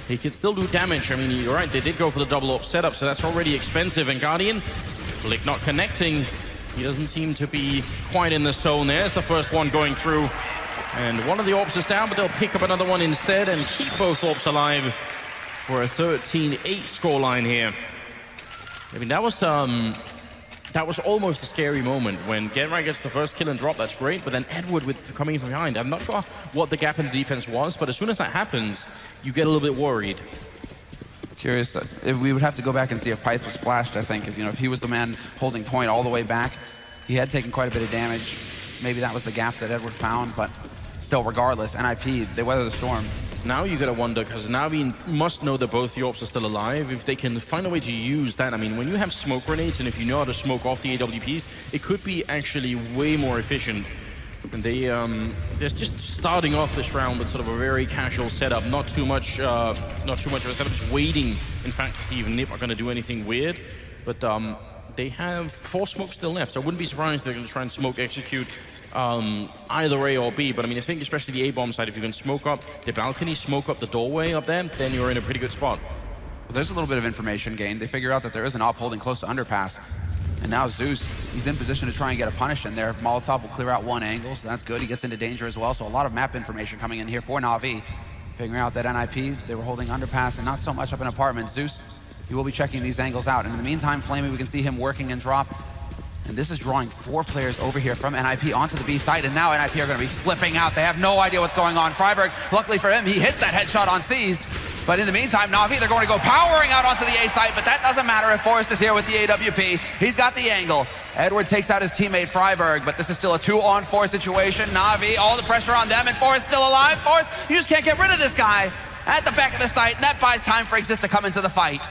He could still do damage. I mean, you're right, they did go for the double up setup, so that's already expensive. And Guardian, Flick not connecting. He doesn't seem to be quite in the zone. There's the first one going through. And one of the AWPs is down, but they'll pick up another one instead and keep both AWPs alive for a 13-8 scoreline here. I mean, that was almost a scary moment when Get Right gets the first kill and drop. That's great, but then Edward with coming from behind. I'm not sure what the gap in the defense was, but as soon as that happens, you get a little bit worried. Curious, if we would have to go back and see if Pyth was flashed. I think if he was the man holding point all the way back, he had taken quite a bit of damage. Maybe that was the gap that Edward found, but still, regardless, NiP, they weather the storm. Now you gotta wonder, because now we must know that both the AWPs are still alive. If they can find a way to use that, I mean, when you have smoke grenades and if you know how to smoke off the AWPs, it could be actually way more efficient And they're just starting off this round with sort of a very casual setup, not too much of a setup, just waiting, in fact, to see if NiP are going to do anything weird. But they have 4 smokes still left, so I wouldn't be surprised if they're going to try and smoke execute either A or B. But I mean, I think especially the A-bomb side, if you can smoke up the balcony, smoke up the doorway up there, then you're in a pretty good spot. Well, there's a little bit of information gained. They figure out that there is an op holding close to underpass. And now Zeus, he's in position to try and get a punish in there. Molotov will clear out 1 angle, so that's good. He gets into danger as well, so a lot of map information coming in here for Na'Vi. Figuring out that NiP, they were holding underpass and not so much up in apartments. Zeus, he will be checking these angles out. And in the meantime, Flamey, we can see him working and drop. And this is drawing 4 players over here from NiP onto the B site, and now NiP are going to be flipping out. They have no idea what's going on. Freiberg, luckily for him, he hits that headshot on Seized. But in the meantime, Na'Vi, they're going to go powering out onto the A site, but that doesn't matter if Forrest is here with the AWP. He's got the angle. Edward takes out his teammate Freiberg, but this is still a 2-on-4 situation. Na'Vi, all the pressure on them, and Forrest still alive. Forrest, you just can't get rid of this guy at the back of the site, and that buys time for Exist to come into the fight.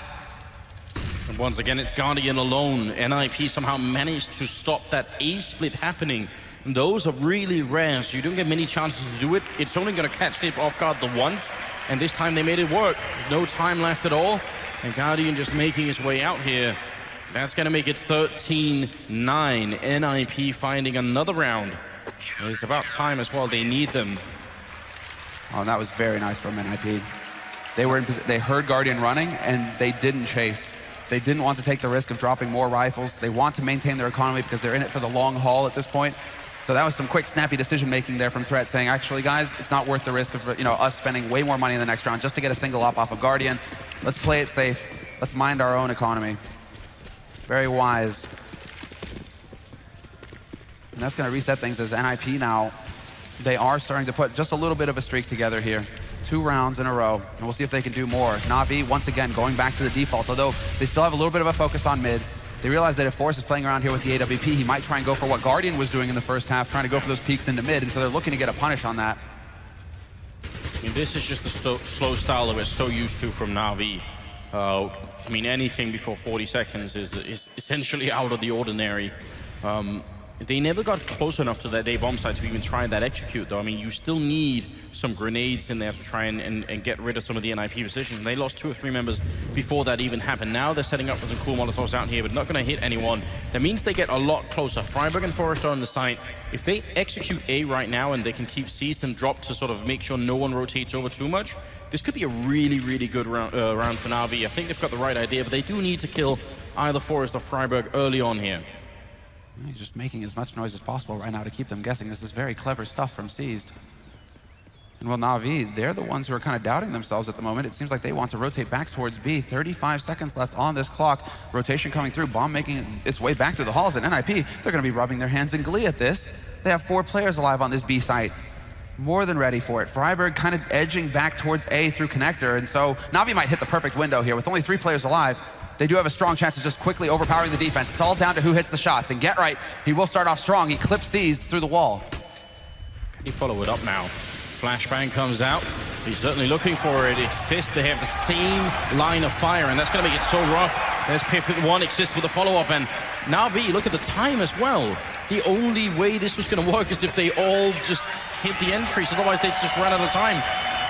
And once again, it's Guardian alone. NiP somehow managed to stop that A split happening. And those are really rare, so you don't get many chances to do it. It's only going to catch NiP off guard the once, and this time they made it work. No time left at all, and Guardian just making his way out here. That's going to make it 13-9. NiP finding another round. It's about time as well. They need them. Oh, and that was very nice from NiP. They heard Guardian running, and they didn't chase. They didn't want to take the risk of dropping more rifles. They want to maintain their economy because they're in it for the long haul at this point. So that was some quick, snappy decision-making there from Threat, saying, actually, guys, it's not worth the risk of us spending way more money in the next round just to get a single op off of Guardian. Let's play it safe. Let's mind our own economy. Very wise. And that's going to reset things as NiP now, they are starting to put just a little bit of a streak together here. 2 rounds in a row, and we'll see if they can do more. Na'Vi, once again, going back to the default, although they still have a little bit of a focus on mid. They realize that if Forrest is playing around here with the AWP, he might try and go for what Guardian was doing in the first half, trying to go for those peaks into mid, and so they're looking to get a punish on that. I mean, this is just the slow style that we're so used to from Na'Vi. I mean, anything before 40 seconds is essentially out of the ordinary. They never got close enough to that A-bomb site to even try that execute, though. I mean, you still need some grenades in there to try and get rid of some of the NiP positions. They lost 2 or 3 members before that even happened. Now they're setting up for some cool Molotovs out here, but not going to hit anyone. That means they get a lot closer. Freiberg and Forrest are on the site. If they execute A right now and they can keep Seized and drop to sort of make sure no one rotates over too much, this could be a really, really good round for Na'Vi. I think they've got the right idea, but they do need to kill either Forrest or Freiberg early on here. He's just making as much noise as possible right now to keep them guessing. This is very clever stuff from Seized. And well, Na'Vi, they're the ones who are kind of doubting themselves at the moment. It seems like they want to rotate back towards B. 35 seconds left on this clock. Rotation coming through, bomb making its way back through the halls. And NiP, they're going to be rubbing their hands in glee at this. They have 4 players alive on this B site. More than ready for it. Freiberg kind of edging back towards A through connector. And so Na'Vi might hit the perfect window here with only 3 players alive. They do have a strong chance of just quickly overpowering the defense. It's all down to who hits the shots. And Get Right, he will start off strong. He clips Seized through the wall. Can he follow it up now? Flashbang comes out. He's certainly looking for it. Exist, they have the same line of fire, and that's going to make it so rough. There's Piff with 1, Exist with a follow-up, and Na'Vi, look at the time as well. The only way this was going to work is if they all just hit the entries, otherwise they'd just run out of time.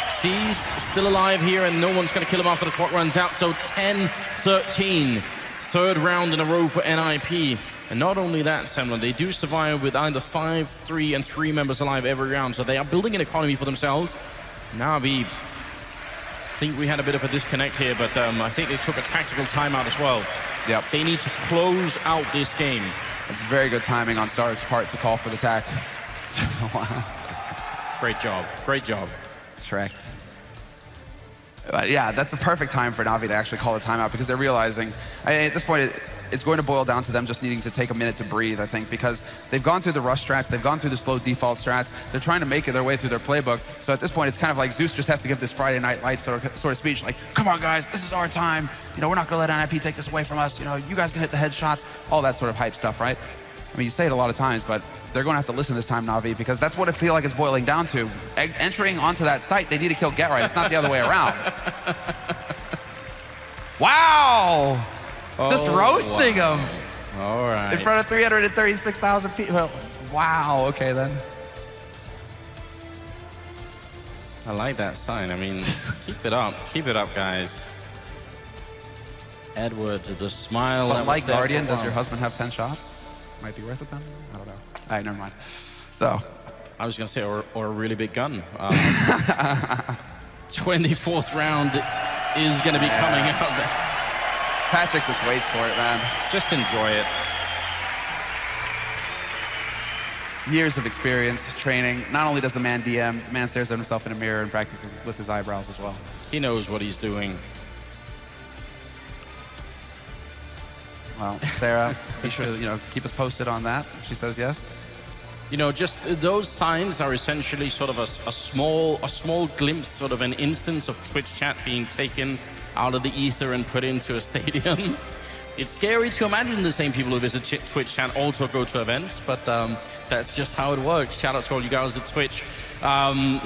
Seized, still alive here, and no one's going to kill him after the clock runs out, so 10-13. 3rd round in a row for NiP. And not only that, Semlin, they do survive with either 5, 3, and 3 members alive every round, so they are building an economy for themselves. Na'Vi, I think we had a bit of a disconnect here, but I think they took a tactical timeout as well. Yep. They need to close out this game. It's very good timing on Stark's part to call for the attack. Wow. Great job. Great job. Correct. Yeah, that's the perfect time for Na'Vi to actually call a timeout because they're realizing, at this point, it's going to boil down to them just needing to take a minute to breathe, I think, because they've gone through the rush strats, they've gone through the slow default strats, they're trying to make their way through their playbook. So at this point, it's kind of like Zeus just has to give this Friday Night Lights sort of speech, like, come on, guys, this is our time. We're not going to let NiP take this away from us. You guys can hit the headshots, all that sort of hype stuff, right? I mean, you say it a lot of times, but they're going to have to listen this time, Na'Vi, because that's what it feels like it's boiling down to. Entering onto that site, they need to kill Get Right. It's not the other way around. Wow! Just roasting him. All right. In front of 336,000 people. Wow, okay then. I like that sign. I mean, keep it up. Keep it up, guys. Edward, the smile. But that like was there Guardian, for a does your while. husband have 10 shots? Might be worth it then? I don't know. All right, never mind. So. I was going to say, or a really big gun. 24th round is going to be coming out. Patrick just waits for it, man. Just enjoy it. Years of experience, training. Not only does the man DM, the man stares at himself in a mirror and practices with his eyebrows as well. He knows what he's doing. Well, Sarah, be sure to keep us posted on that if she says yes. You know, just those signs are essentially sort of a small glimpse, sort of an instance of Twitch chat being taken out of the ether and put into a stadium. It's scary to imagine the same people who visit Twitch chat also go to events, but that's just how it works. Shout out to all you guys at Twitch.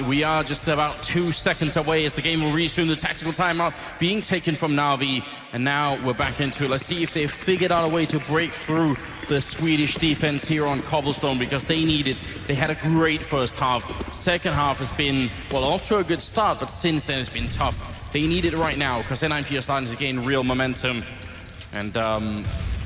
We are just about 2 seconds away as the game will resume. The tactical timeout being taken from Na'Vi, and now we're back into it. Let's see if they've figured out a way to break through the Swedish defense here on Cobblestone, because they need it. They had a great first half. Second half has been, well, off to a good start, but since then it's been tough. They need it right now because NiP are starting to gain real momentum, and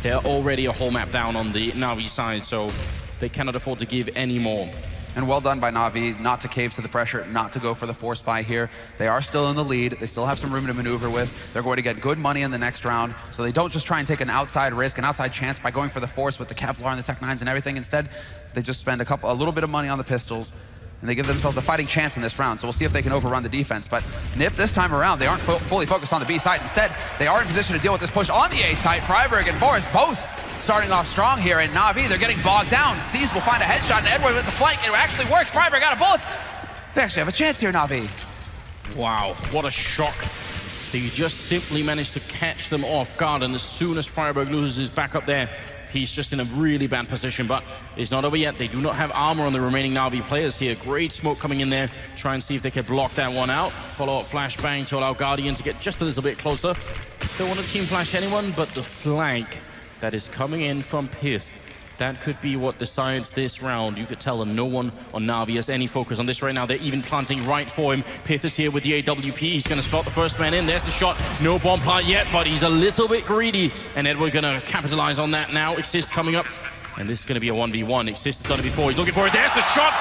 they're already a whole map down on the Na'Vi side, so they cannot afford to give any more. And well done by Na'Vi, not to cave to the pressure, not to go for the force buy here. They are still in the lead. They still have some room to maneuver with. They're going to get good money in the next round, so they don't just try and take an outside risk, an outside chance by going for the force with the Kevlar and the Tech 9s and everything. Instead, they just spend a little bit of money on the pistols, and they give themselves a fighting chance in this round. So we'll see if they can overrun the defense. But NiP this time around, they aren't fully focused on the B side. Instead, they are in position to deal with this push on the A side. Freiburg and Forrest both starting off strong here, and Na'Vi, they're getting bogged down. Seas will find a headshot, and Edward with the flank. It actually works. Freiburg out of bullets. They actually have a chance here, Na'Vi. Wow, what a shock. They just simply managed to catch them off guard, and as soon as Freiburg loses his back up there, he's just in a really bad position, but it's not over yet. They do not have armor on the remaining Na'Vi players here. Great smoke coming in there. Try and see if they can block that one out. Follow up flashbang to allow Guardian to get just a little bit closer. Don't want to team flash anyone, but the flank that is coming in from Pith, that could be what decides this round. You could tell them no one on Na'Vi has any focus on this right now. They're even planting right for him. Pith is here with the AWP. He's going to spot the first man in. There's the shot. No bomb plant yet, but he's a little bit greedy. And Edward going to capitalize on that now. Exist coming up. And this is going to be a 1v1. Exist has done it before. He's looking for it. There's the shot.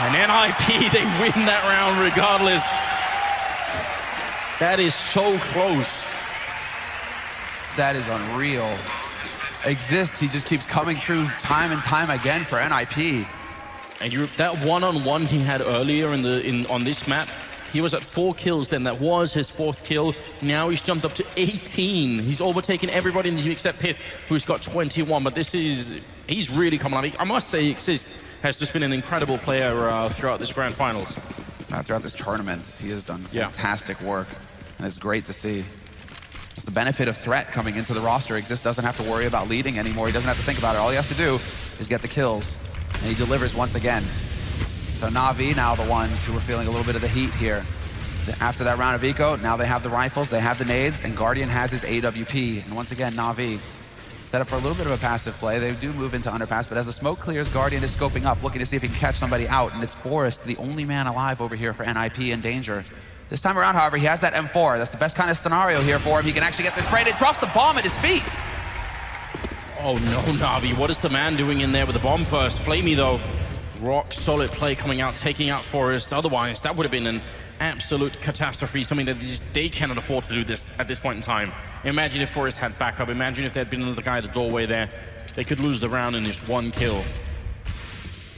And NiP, they win that round regardless. That is so close. That is unreal. Exist, he just keeps coming through time and time again for NiP. And that one-on-one he had earlier on this map, he was at 4 kills then. That was his 4th kill. Now he's jumped up to 18. He's overtaken everybody in the team except Pith, who's got 21. But he's really coming on. I must say, Exist has just been an incredible player throughout this grand finals. Throughout this tournament, he has done fantastic work, and it's great to see. It's the benefit of threat coming into the roster. Exist doesn't have to worry about leading anymore. He doesn't have to think about it. All he has to do is get the kills, and he delivers once again. So Na'Vi now the ones who are feeling a little bit of the heat here. After that round of eco, now they have the rifles, they have the nades, and Guardian has his AWP. And once again, Na'Vi set up for a little bit of a passive play. They do move into underpass, but as the smoke clears, Guardian is scoping up, looking to see if he can catch somebody out, and it's Forrest, the only man alive over here for NiP in danger. This time around, however, he has that M4. That's the best kind of scenario here for him. He can actually get this sprayed. It drops the bomb at his feet. Oh no, Na'Vi, what is the man doing in there with the bomb first? Flamey though, rock solid play coming out, taking out Forrest. Otherwise, that would have been an absolute catastrophe, something that they cannot afford to do this at this point in time. Imagine if Forrest had backup. Imagine if there had been another guy at the doorway there. They could lose the round in just 1 kill.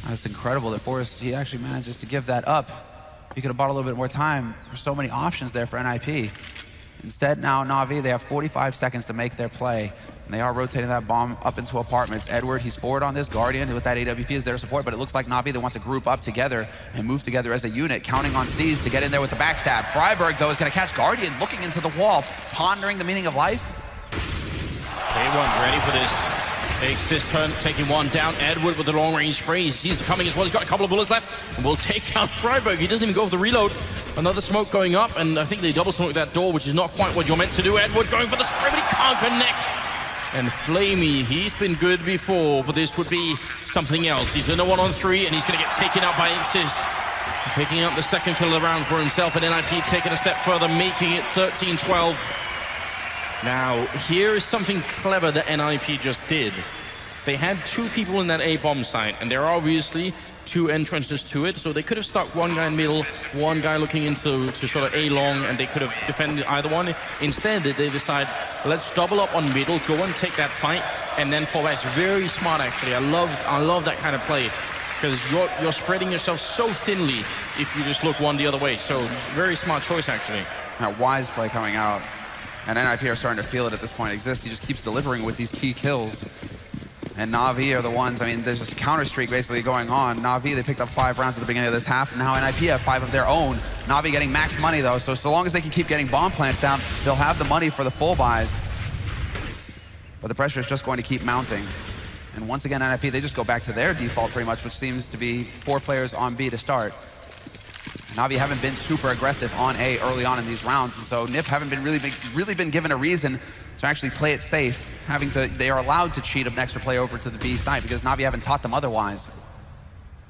That's incredible that Forrest, he actually manages to give that up. He could have bought a little bit more time. There's so many options there for NiP. Instead, now Na'Vi, they have 45 seconds to make their play. And they are rotating that bomb up into apartments. Edward, he's forward on this. Guardian with that AWP is their support, but it looks like Na'Vi, they want to group up together and move together as a unit, counting on Seas to get in there with the backstab. Freiburg, though, is going to catch Guardian looking into the wall, pondering the meaning of life. They weren't ready for this. Exist taking one down. Edward with the long-range spray. He sees it coming as well. He's got a couple of bullets left, and will take down Freiburg. He doesn't even go for the reload. Another smoke going up, and I think they double smoke that door, which is not quite what you're meant to do. Edward going for the spray, but he can't connect. And Flamey, he's been good before, but this would be something else. He's in a 1-on-3, and he's going to get taken out by Exist. Picking up the second kill of the round for himself, and NiP taking a step further, making it 13-12. Now, here is something clever that NiP just did. They had two people in that A bomb site, and there are obviously two entrances to it, so they could have stuck one guy in middle, one guy looking into sort of A long, and they could have defended either one. Instead, they decide, let's double up on middle, go and take that fight, and then fall back. It's very smart, actually. I love that kind of play, because you're spreading yourself so thinly if you just look one the other way. So very smart choice, actually. That wise play coming out, and NiP are starting to feel it at this point. Exist, he just keeps delivering with these key kills. And Na'Vi are the ones, I mean, there's this counter streak basically going on. Na'Vi, they picked up 5 rounds at the beginning of this half, and now NiP have 5 of their own. Na'Vi getting max money though, so long as they can keep getting bomb plants down, they'll have the money for the full buys. But the pressure is just going to keep mounting. And once again, NiP, they just go back to their default pretty much, which seems to be 4 players on B to start. Na'Vi haven't been super aggressive on A early on in these rounds, and so NiP haven't been really been given a reason to actually play it safe. They are allowed to cheat an extra play over to the B side because Na'Vi haven't taught them otherwise.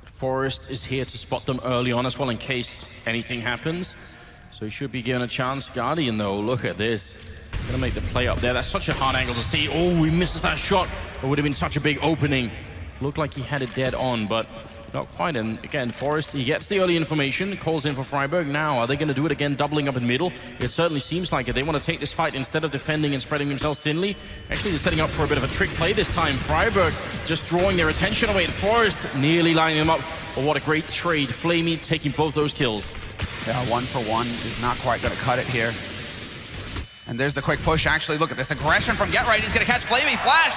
Forrest is here to spot them early on as well in case anything happens. So he should be given a chance. Guardian though, look at this. Gonna make the play up there. That's such a hard angle to see. Oh, he misses that shot. It would have been such a big opening. Looked like he had it dead on, but not quite. And again, Forrest, he gets the early information, calls in for Freiburg. Now, are they going to do it again, doubling up in middle? It certainly seems like it. They want to take this fight instead of defending and spreading themselves thinly. Actually, they're setting up for a bit of a trick play this time. Freiburg just drawing their attention away. And Forrest nearly lining them up. But what a great trade. Flamey taking both those kills. Yeah, 1 for 1 is not quite going to cut it here. And there's the quick push. Actually, look at this aggression from Get Right. He's going to catch Flamey. Flash.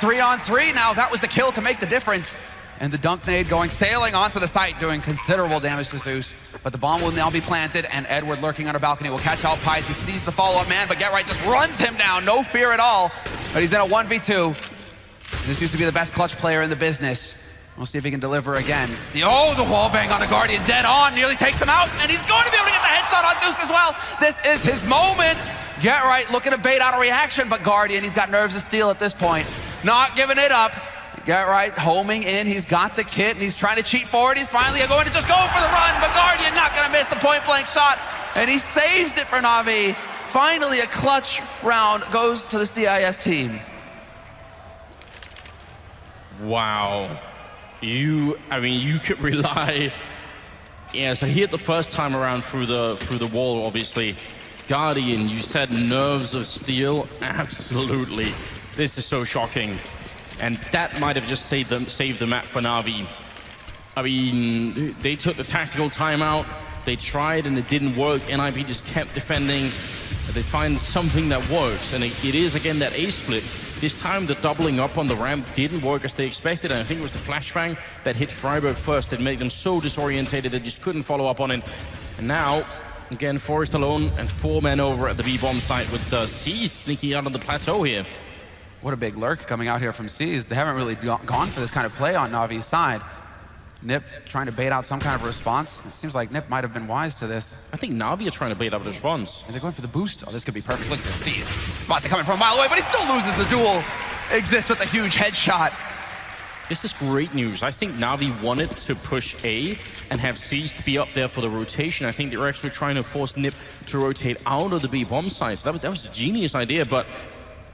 3-on-3 now. That was the kill to make the difference. And the dunk nade going sailing onto the site, doing considerable damage to Zeus. But the bomb will now be planted, and Edward lurking on a balcony will catch out Pies. He sees the follow-up man, but Get Right just runs him down. No fear at all. But he's in a 1v2. This used to be the best clutch player in the business. We'll see if he can deliver again. The wall bang on a Guardian, dead on, nearly takes him out, and he's going to be able to get the headshot on Zeus as well. This is his moment. Get Right looking to bait out a reaction, but Guardian, he's got nerves of steel at this point. Not giving it up. Get Right homing in, he's got the kit, and he's trying to cheat forward. He's finally going to just go for the run, but Guardian not going to miss the point-blank shot, and he saves it for Na'Vi. Finally, a clutch round goes to the CIS team. Wow. You could rely. Yeah, so he hit the first time around through the wall, obviously. Guardian, you said nerves of steel. Absolutely. This is so shocking. And that might have just saved the map for Na'Vi. I mean, they took the tactical timeout. They tried and it didn't work. NiP just kept defending. They find something that works, and it is again that A split. This time the doubling up on the ramp didn't work as they expected, and I think it was the flashbang that hit Freiburg first that made them so disorientated they just couldn't follow up on it. And now, again, Forrest alone and 4 men over at the B-bomb site with C sneaking out on the plateau here. What a big lurk coming out here from C's. They haven't really gone for this kind of play on Na'Vi's side. NiP trying to bait out some kind of response. It seems like NiP might have been wise to this. I think Na'Vi are trying to bait out the response. Are they going for the boost? Oh, this could be perfect. Look at this. C's spots are coming from a mile away, but he still loses the duel. Exist with a huge headshot. This is great news. I think Na'Vi wanted to push A and have C's to be up there for the rotation. I think they were actually trying to force NiP to rotate out of the B bomb site. So that was a genius idea, but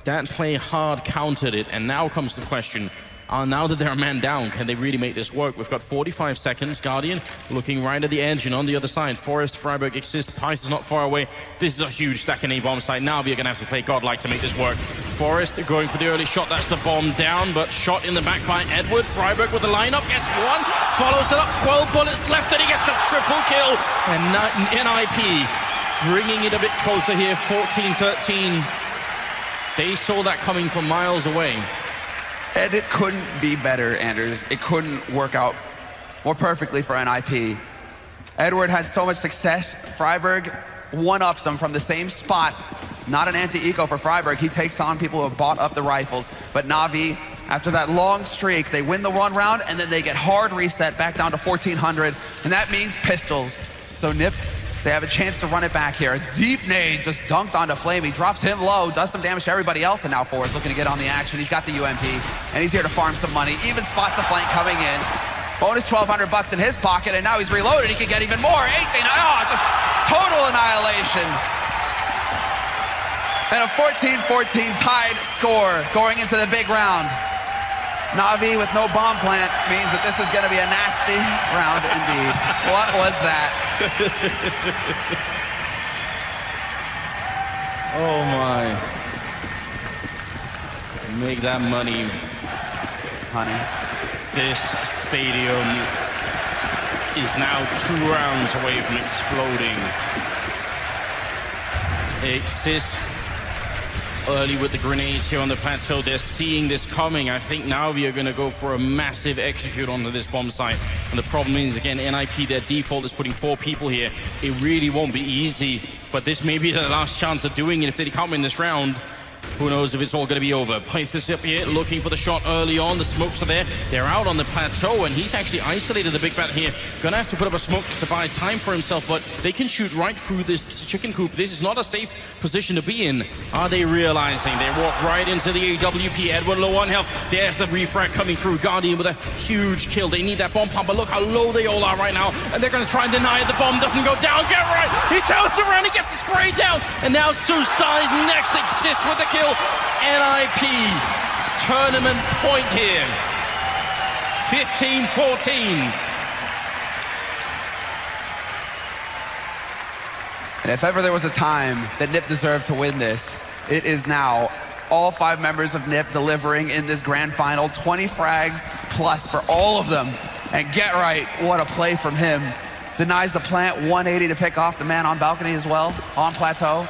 that play hard countered it. And now comes the question, now that they're a man down, can they really make this work? We've got 45 seconds. Guardian looking right at the edge, and on the other side, Forrest, Freiburg, Exist. Pice is not far away. This is a huge stack in A-bomb site. Now we're going to have to play godlike to make this work. Forrest going for the early shot. That's the bomb down, but shot in the back by Edward. Freiburg with the lineup, gets one, follows it up, 12 bullets left, and he gets a triple kill. And NiP bringing it a bit closer here, 14-13. They saw that coming from miles away. And it couldn't be better, Anders. It couldn't work out more perfectly for NiP. Edward had so much success. Freiburg one-ups him from the same spot. Not an anti-eco for Freiburg. He takes on people who have bought up the rifles. But Na'Vi, after that long streak, they win the 1 round, and then they get hard reset back down to 1,400. And that means pistols. So NiP, they have a chance to run it back here. A deep nade just dunked onto Flame. He drops him low, does some damage to everybody else, and now Forrest looking to get on the action. He's got the UMP, and he's here to farm some money. Even spots the flank coming in. Bonus 1,200 bucks in his pocket, and now he's reloaded. He can get even more. 18, oh, just total annihilation. And a 14-14 tied score going into the big round. Na'Vi with no bomb plant means that this is going to be a nasty round indeed. What was that? Oh my. Make that money. Honey. This stadium is now 2 rounds away from exploding. Exist early with the grenades here on the plateau. They're seeing this coming. I think now we are going to go for a massive execute onto this bomb site. And the problem is, again, NiP, their default is putting 4 people here. It really won't be easy, but this may be the last chance of doing it. If they come win this round, who knows if it's all going to be over. Pythus up here, looking for the shot early on. The smokes are there. They're out on the plateau, and he's actually isolated the big bat here. Gonna have to put up a smoke just to buy time for himself, but they can shoot right through this chicken coop. This is not a safe position to be in. Are they realizing? They walk right into the AWP. Edward low on health. There's the refrag coming through. Guardian with a huge kill. They need that bomb pump, but look how low they all are right now. And they're gonna try and deny it. The bomb doesn't go down. Get right. He turns around. He gets the spray down. And now Zeus dies next. Exist with the kill. NiP tournament point here. 15-14. And if ever there was a time that NiP deserved to win this, it is now. All 5 members of NiP delivering in this grand final. 20 frags plus for all of them. And get right, what a play from him. Denies the plant, 180 to pick off the man on balcony as well, on plateau.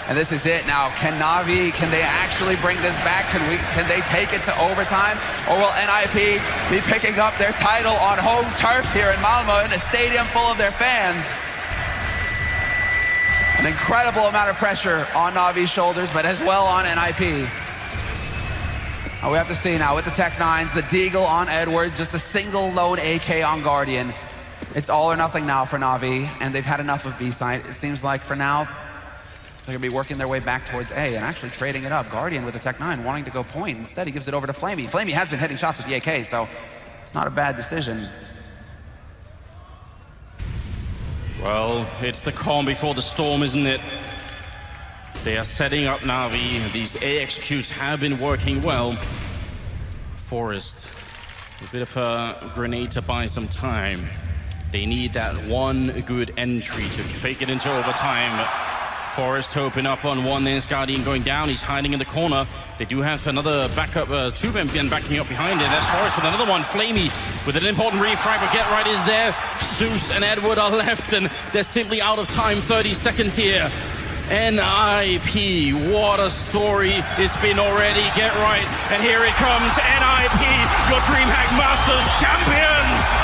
And this is it now. Can Na'Vi, can they actually bring this back? Can they take it to overtime? Or will NiP be picking up their title on home turf here in Malmö in a stadium full of their fans? An incredible amount of pressure on Na'Vi's shoulders, but as well on NiP. Now we have to see now with the Tech 9s, the Deagle on Edward, just a single lone AK on Guardian. It's all or nothing now for Na'Vi, and they've had enough of B-side. It seems like for now, they're gonna be working their way back towards A and actually trading it up. Guardian with the Tech 9 wanting to go point. Instead, he gives it over to Flamey. Flamey has been hitting shots with the AK, so it's not a bad decision. Well, it's the calm before the storm, isn't it? They are setting up Na'Vi. These A executes have been working well. Forest, a bit of a grenade to buy some time. They need that one good entry to fake it into overtime. Forest hoping up on one. There's Guardian going down. He's hiding in the corner. They do have another backup, 2 men backing up behind it. There's Forest with another one. Flamey with an important refrag, but Get Right is there. Zeus and Edward are left, and they're simply out of time. 30 seconds here. NiP, what a story it's been already. Get Right, and here it comes. NiP, your DreamHack Masters champions!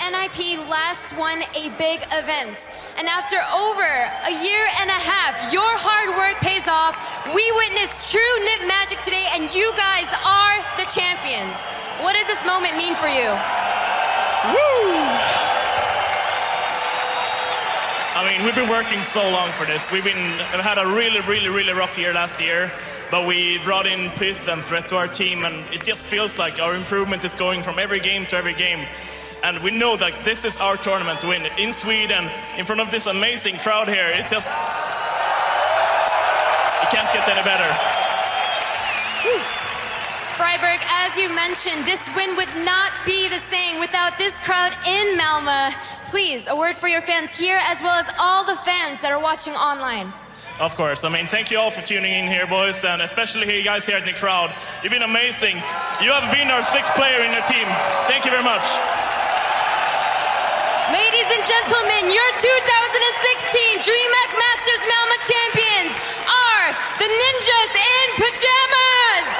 NiP last won a big event. And after over a year and a half, your hard work pays off. We witnessed true NiP magic today, and you guys are the champions. What does this moment mean for you? I mean, we've been working so long for this. We've had a really rough year last year, but we brought in Pith and Threat to our team, and it just feels like our improvement is going from every game to every game. And we know that this is our tournament to win. In Sweden, in front of this amazing crowd here, it's just... It can't get any better. Freiberg, as you mentioned, this win would not be the same without this crowd in Malmö. Please, a word for your fans here, as well as all the fans that are watching online. Of course. I mean, thank you all for tuning in here, boys, and especially you guys here in the crowd. You've been amazing. You have been our sixth player in our team. Thank you very much. Ladies and gentlemen, your 2016 DreamHack Masters Malmö champions are the Ninjas in Pajamas!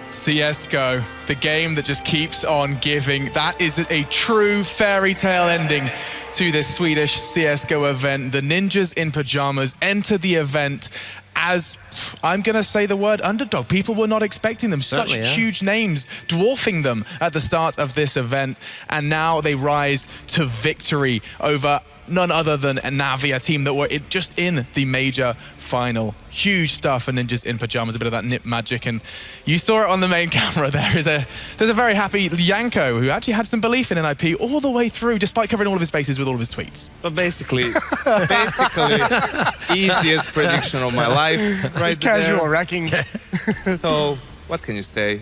CSGO, the game that just keeps on giving. That is a true fairy tale ending to this Swedish CSGO event. The Ninjas in Pajamas enter the event as, I'm going to say the word underdog. People were not expecting them. Certainly, Such yeah. huge names dwarfing them at the start of this event. And now they rise to victory over none other than Navi, a team that were just in the major final. Huge stuff for Ninjas in Pajamas, a bit of that NiP magic. And you saw it on the main camera. There's a very happy Janko who actually had some belief in NiP all the way through, despite covering all of his bases with all of his tweets. But basically, easiest prediction of my life, right Casual there. wrecking. So, what can you say?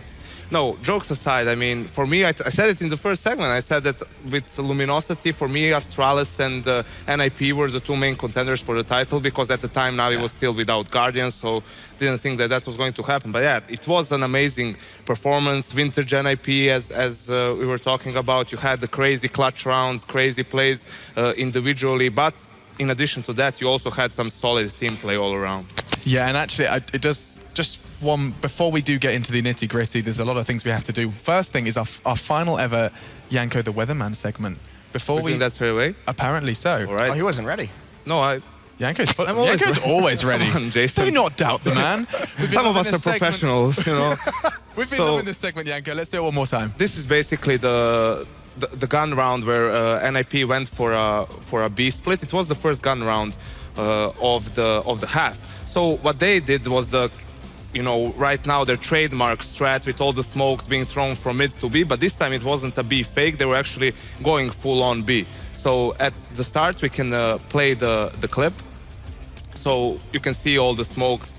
No, jokes aside, I mean, for me, I said it in the first segment. I said that with Luminosity, for me, Astralis and NiP were the two main contenders for the title, because at the time Navi was still without Guardians, so didn't think that was going to happen. But yeah, it was an amazing performance. Vintage NiP, as we were talking about, you had the crazy clutch rounds, crazy plays individually, but in addition to that, you also had some solid team play all around. Yeah, and actually, it does just one, before we do get into the nitty gritty, there's a lot of things we have to do. First thing is our final ever Janko the Weatherman segment. Before we think that's straight away? Apparently so. All right. Oh, he wasn't ready. No, Janko's always always ready. Come on, Jason. Do not doubt the man. Some of us are professionals, you know. We've been So- loving this segment, Janko. Let's do it one more time. This is basically the gun round where NiP went for a B split. It was the first gun round of the half. So what they did was right now their trademark strat with all the smokes being thrown from mid to B, but this time it wasn't a B fake. They were actually going full on B. So at the start we can play the clip. So you can see all the smokes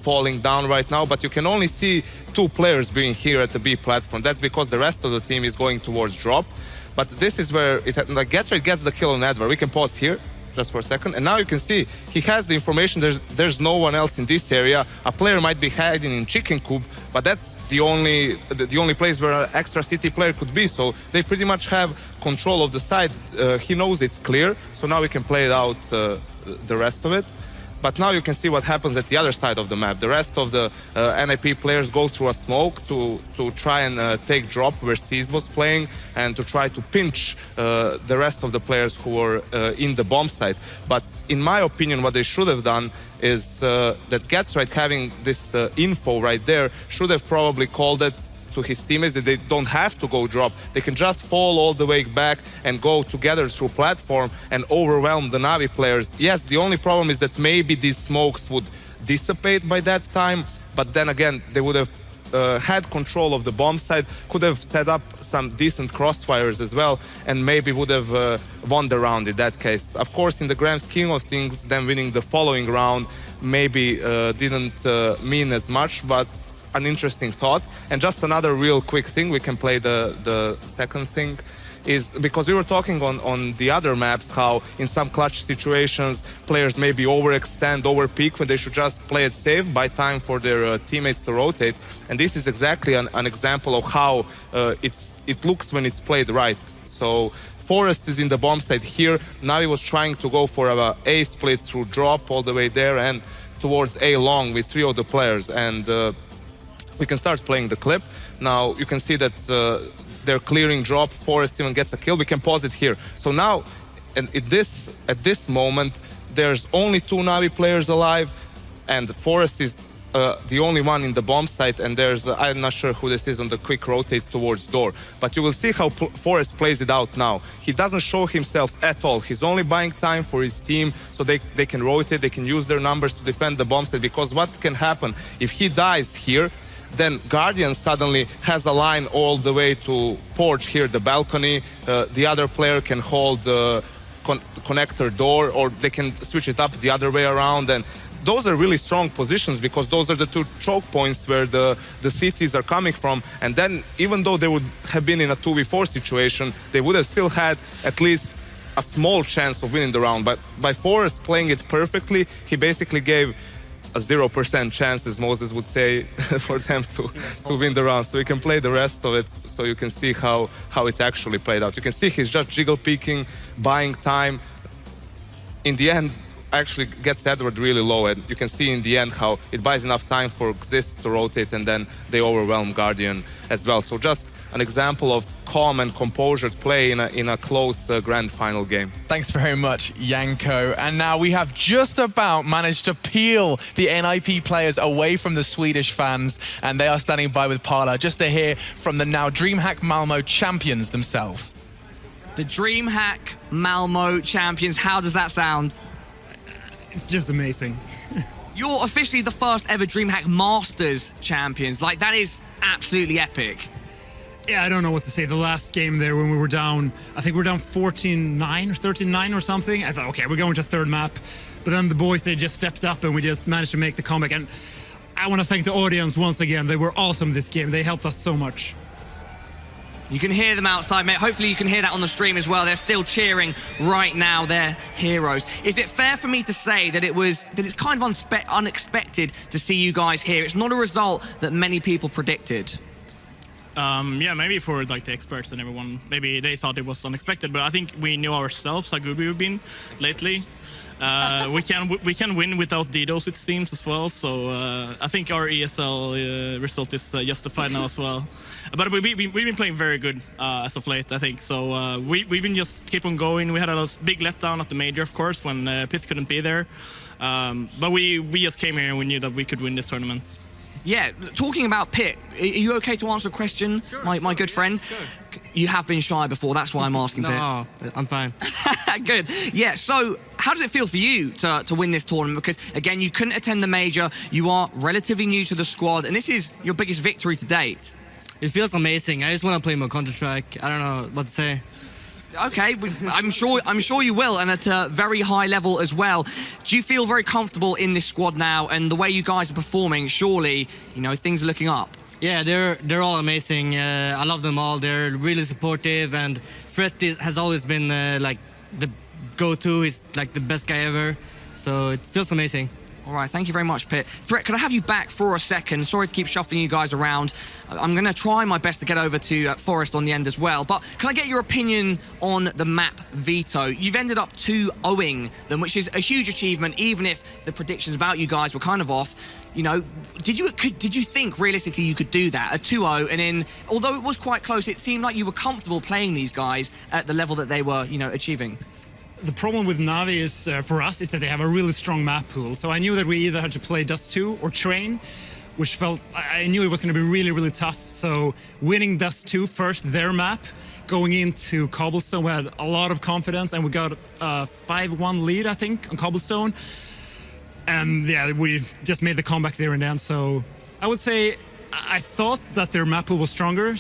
falling down right now, but you can only see two players being here at the B platform. That's because the rest of the team is going towards drop. But this is where Getrate gets the kill on Edward. We can pause here just for a second, and now you can see he has the information. There's no one else in this area. A player might be hiding in Chicken Coop, but that's the only place where an extra city player could be. So they pretty much have control of the side. He knows it's clear, so now we can play it out the rest of it. But now you can see what happens at the other side of the map. The rest of the NiP players go through a smoke to try and take drop where Seized was playing, and to try to pinch the rest of the players who were in the bomb site. But in my opinion, what they should have done is that Getrate, having this info right there, should have probably called it to his teammates that they don't have to go drop. They can just fall all the way back and go together through platform and overwhelm the Navi players. Yes, the only problem is that maybe these smokes would dissipate by that time, but then again, they would have had control of the bomb side, could have set up some decent crossfires as well, and maybe would have won the round in that case. Of course, in the grand scheme of things, them winning the following round maybe didn't mean as much, but an interesting thought. And just another real quick thing, we can play the second thing. is because we were talking on the other maps how in some clutch situations players maybe overextend, overpeak when they should just play it safe, buy time for their teammates to rotate. And this is exactly an example of how it looks when it's played right. So Forest is in the bomb site here. Navi was trying to go for a split through drop all the way there and towards A long with 3 of the players. And we can start playing the clip. Now you can see that they're clearing drop. Forest even gets a kill. We can pause it here. So now, at this moment, there's only 2 Navi players alive, and Forest is the only one in the bomb site. And there's I'm not sure who this is on the quick rotate towards door. But you will see how Forest plays it out now. He doesn't show himself at all. He's only buying time for his team so they can rotate. They can use their numbers to defend the bomb site. Because what can happen if he dies here? Then Guardian suddenly has a line all the way to porch here, the balcony. The other player can hold the connector door, or they can switch it up the other way around. And those are really strong positions because those are the 2 choke points where the cities are coming from. And then even though they would have been in a 2v4 situation, they would have still had at least a small chance of winning the round. But by Forest playing it perfectly, he basically gave a 0% chance, as Moses would say, for them to win the round. So we can play the rest of it so you can see how it actually played out. You can see he's just jiggle peeking, buying time. In the end, actually gets Edward really low, and you can see in the end how it buys enough time for Xist to rotate, and then they overwhelm Guardian as well. So just an example of calm and composure play in a close grand final game. Thanks very much, Janko. And now we have just about managed to peel the NiP players away from the Swedish fans, and they are standing by with Parla just to hear from the now DreamHack Malmö champions themselves. The DreamHack Malmö champions, how does that sound? It's just amazing. You're officially the first ever DreamHack Masters champions. Like, that is absolutely epic. Yeah, I don't know what to say. The last game there when we were down, I think we were down 14-9 or 13-9 or something. I thought, okay, we're going to third map. But then the boys, they just stepped up and we just managed to make the comeback. And I want to thank the audience once again. They were awesome this game. They helped us so much. You can hear them outside, mate. Hopefully you can hear that on the stream as well. They're still cheering right now. They're heroes. Is it fair for me to say that it's kind of unexpected to see you guys here? It's not a result that many people predicted. Yeah, maybe for like the experts and everyone, maybe they thought it was unexpected, but I think we knew ourselves how good we've been lately. We can win without DDoS, it seems, as well. So I think our ESL result is justified now as well. But we've been playing very good as of late, I think. So we've been just keep on going. We had a big letdown at the major, of course, when Pith couldn't be there. But we just came here and we knew that we could win this tournament. Yeah, talking about Pit, are you okay to answer a question, sure, my good friend? Sure. You have been shy before, that's why I'm asking, Pit. No, I'm fine. Good. Yeah, so how does it feel for you to win this tournament? Because, again, you couldn't attend the major, you are relatively new to the squad, and this is your biggest victory to date. It feels amazing. I just want to play more Counter-Strike. I don't know what to say. Okay, I'm sure you will, and at a very high level as well. Do you feel very comfortable in this squad now, and the way you guys are performing? Surely, you know, things are looking up. Yeah, they're all amazing. I love them all. They're really supportive, and Fred has always been like the go-to. He's like the best guy ever. So it feels amazing. All right, thank you very much, Pit. Threat, could I have you back for a second? Sorry to keep shuffling you guys around. I'm going to try my best to get over to Forest on the end as well. But can I get your opinion on the map veto? You've ended up 2-0ing them, which is a huge achievement, even if the predictions about you guys were kind of off. You know, did you think realistically you could do that, a 2-0, and then, although it was quite close, it seemed like you were comfortable playing these guys at the level that they were, you know, achieving? The problem with Navi is, for us, is that they have a really strong map pool. So I knew that we either had to play Dust 2 or Train, which I knew it was going to be really, really tough. So winning Dust 2 first, their map, going into Cobblestone, we had a lot of confidence, and we got a 5-1 lead, I think, on Cobblestone. And yeah, we just made the comeback there and then. So I would say I thought that their map pool was stronger,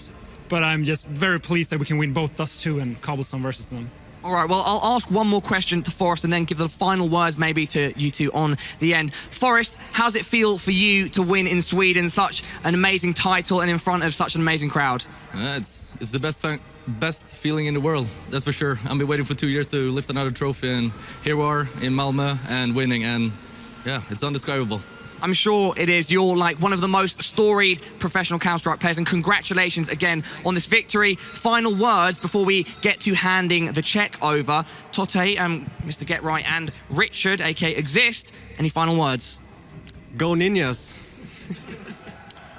but I'm just very pleased that we can win both Dust 2 and Cobblestone versus them. All right, well, I'll ask one more question to Forrest and then give the final words maybe to you two on the end. Forrest, how's it feel for you to win in Sweden, such an amazing title and in front of such an amazing crowd? It's the best feeling in the world, that's for sure. I've been waiting for 2 years to lift another trophy, and here we are in Malmö and winning, and yeah, it's indescribable. I'm sure it is. You're like one of the most storied professional Counter-Strike players, and congratulations again on this victory. Final words before we get to handing the check over. Tote, Mr. Get Right, and Richard, aka Exist. Any final words? Go Ninjas.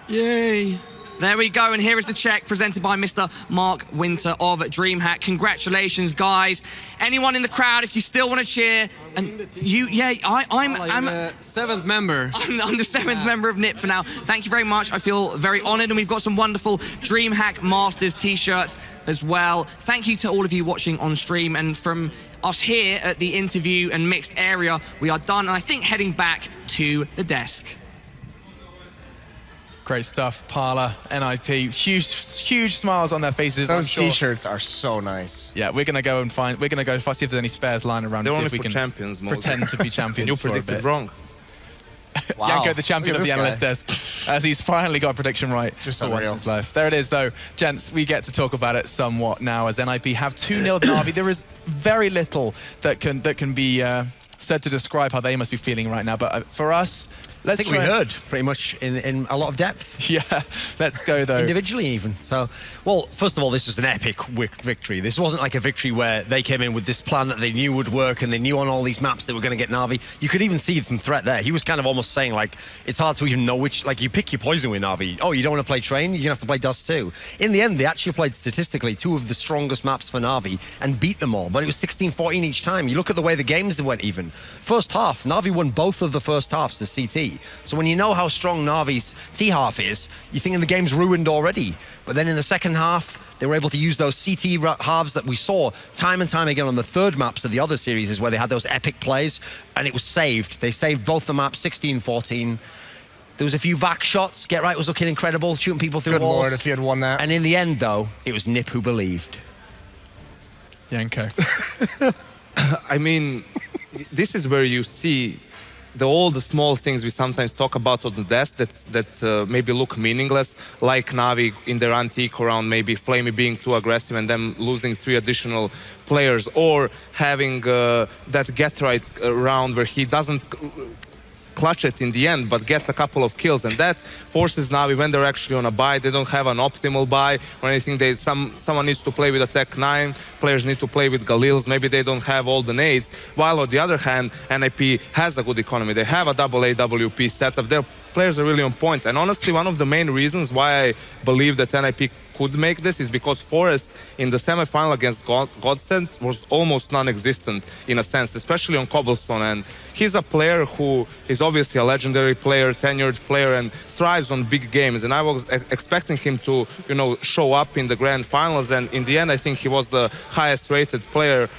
Yay! There we go, and here is the check presented by Mr. Mark Winter of DreamHack. Congratulations, guys. Anyone in the crowd, if you still want to cheer, and you, yeah, I'm the 7th member. I'm the 7th member of NiP for now. Thank you very much. I feel very honored, and we've got some wonderful DreamHack Masters t-shirts as well. Thank you to all of you watching on stream, and from us here at the interview and mixed area, we are done, and I think heading back to the desk. Great stuff, Parla, NiP, huge smiles on their faces. Those t-shirts are so nice. Yeah, we're gonna go see if there's any spares lying around. They're see only if we for can champions, pretend to be champions. You for a predicted bit. wrong. Wow. Yanko, the champion of Look the at analyst this desk, as he's finally got a prediction right just for once in unreal. his life. There it is, though. Gents, we get to talk about it somewhat now, as NiP have 2-0 Na'Vi. There is very little that can be said to describe how they must be feeling right now. But for us, let's I think we heard pretty much in a lot of depth. Yeah, let's go though. Individually even. So, well, first of all, this was an epic victory. This wasn't like a victory where they came in with this plan that they knew would work and they knew on all these maps they were going to get Na'Vi. You could even see from Threat there. He was kind of almost saying, like, it's hard to even know which, like, you pick your poison with Na'Vi. Oh, you don't want to play Train? You're going to have to play Dust too. In the end, they actually played statistically 2 of the strongest maps for Na'Vi and beat them all. But it was 16-14 each time. You look at the way the games went even. First half, Na'Vi won both of the first halves to CT. So when you know how strong Na'Vi's T-half is, you're thinking the game's ruined already. But then in the second half, they were able to use those CT halves that we saw time and time again on the third maps of the other series, where they had those epic plays, and it was saved. They saved both the maps, 16-14. There was a few VAC shots. Get Right was looking incredible, shooting people through Good walls. lord, if he had won that. And in the end, though, it was NiP who believed. Yanko. I mean, this is where you see all the small things we sometimes talk about on the desk that maybe look meaningless, like Na'Vi in their antique round, maybe Flamey being too aggressive and them losing 3 additional players, or having that Get Right round where he doesn't clutch it in the end, but gets a couple of kills, and that forces Na'Vi, when they're actually on a buy, they don't have an optimal buy or anything. Someone needs to play with a Tech 9, players need to play with Galils, maybe they don't have all the nades, while on the other hand, NiP has a good economy. They have a double AWP setup. Their players are really on point, and honestly, one of the main reasons why I believe that NiP could make this is because Forrest in the semi-final against Godsend was almost non-existent in a sense, especially on Cobblestone, and he's a player who is obviously a legendary player, tenured player, and thrives on big games, and I was expecting him to, you know, show up in the grand finals, and in the end I think he was the highest rated player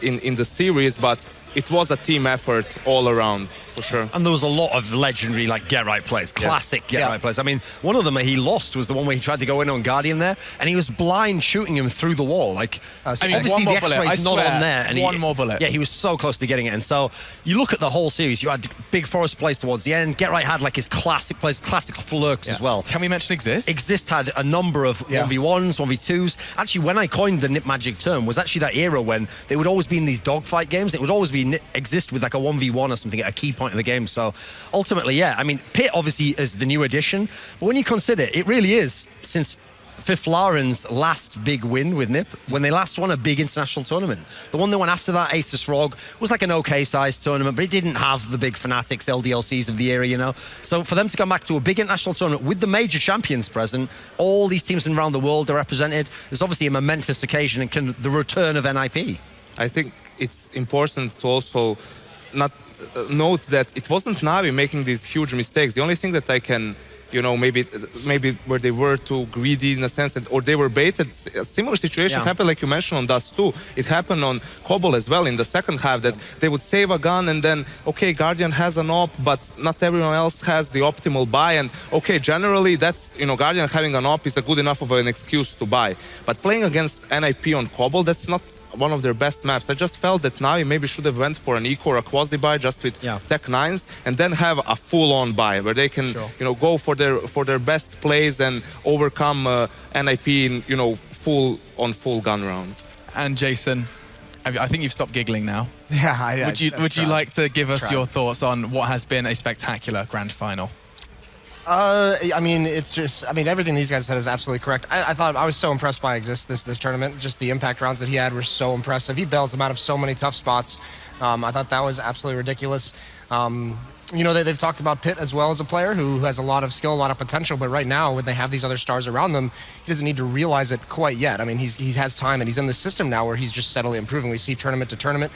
in the series, but it was a team effort all around, for sure. And there was a lot of legendary, like, Get Right plays, classic Get Right plays. I mean, one of them he lost was the one where he tried to go in on Guardian there, and he was blind shooting him through the wall. Like, I mean, obviously the X-ray's not on there. And one more bullet. Yeah, he was so close to getting it. And so you look at the whole series, you had big Forest plays towards the end. Get Right had, like, his classic plays, classic flirks as well. Can we mention Exist? Exist had a number of 1v1s, 1v2s. Actually, when I coined the NiP Magic term, was actually that era when they would always be in these dogfight games. It would always be Exist with like a 1v1 or something at a key point of the game. So ultimately, yeah, I mean, Pit obviously is the new addition, but when you consider it really is since Fifth Laren's last big win with NiP, when they last won a big international tournament. The one they won after that, Asus ROG, was like an okay-sized tournament, but it didn't have the big Fanatics, LDLCs of the era, you know? So for them to come back to a big international tournament with the major champions present, all these teams from around the world are represented, it's obviously a momentous occasion and the return of NiP. I think it's important to also not note that it wasn't Na'Vi making these huge mistakes. The only thing that I can, you know, maybe where they were too greedy in a sense, or they were baited. A similar situation happened, like you mentioned, on Dust 2. It happened on Cobble as well in the second half, that they would save a gun and then, okay, Guardian has an op, but not everyone else has the optimal buy. And okay, generally that's, you know, Guardian having an op is a good enough of an excuse to buy. But playing against NiP on Cobble, that's not one of their best maps. I just felt that Navi maybe should have went for an eco or a quasi buy just with Tech 9s, and then have a full-on buy where they can you know, go for their best plays and overcome NiP in, you know, full gun rounds. And Jason, I think you've stopped giggling now. Yeah, Would you like to give us your thoughts on what has been a spectacular grand final? I mean, it's just, I mean, everything these guys said is absolutely correct. I thought I was so impressed by this tournament. Just the impact rounds that he had were so impressive. He bails them out of so many tough spots. I thought that was absolutely ridiculous. You know, they've talked about Pitt as well as a player who has a lot of skill, a lot of potential, but right now, when they have these other stars around them, he doesn't need to realize it quite yet. I mean, he has time, and he's in the system now where he's just steadily improving. We see tournament to tournament.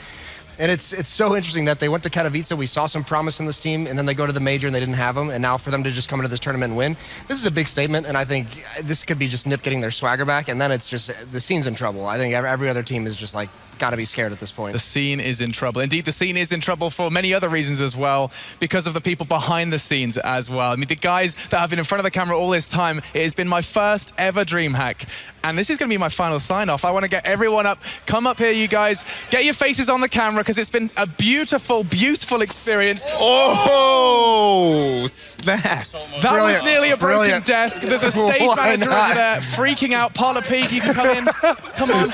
And it's so interesting that they went to Katowice, we saw some promise in this team, and then they go to the major and they didn't have them, and now for them to just come into this tournament and win, this is a big statement, and I think this could be just NiP getting their swagger back, and then it's just, the scene's in trouble. I think every other team is just like, got to be scared at this point. The scene is in trouble. Indeed, the scene is in trouble for many other reasons as well, because of the people behind the scenes as well. I mean, the guys that have been in front of the camera all this time, it has been my first ever DreamHack, and this is going to be my final sign-off. I want to get everyone up. Come up here, you guys. Get your faces on the camera, because it's been a beautiful, beautiful experience. Oh, snap. That was nearly a broken desk. There's a stage manager over there freaking out. Parlor Pete, you can come in. Come on.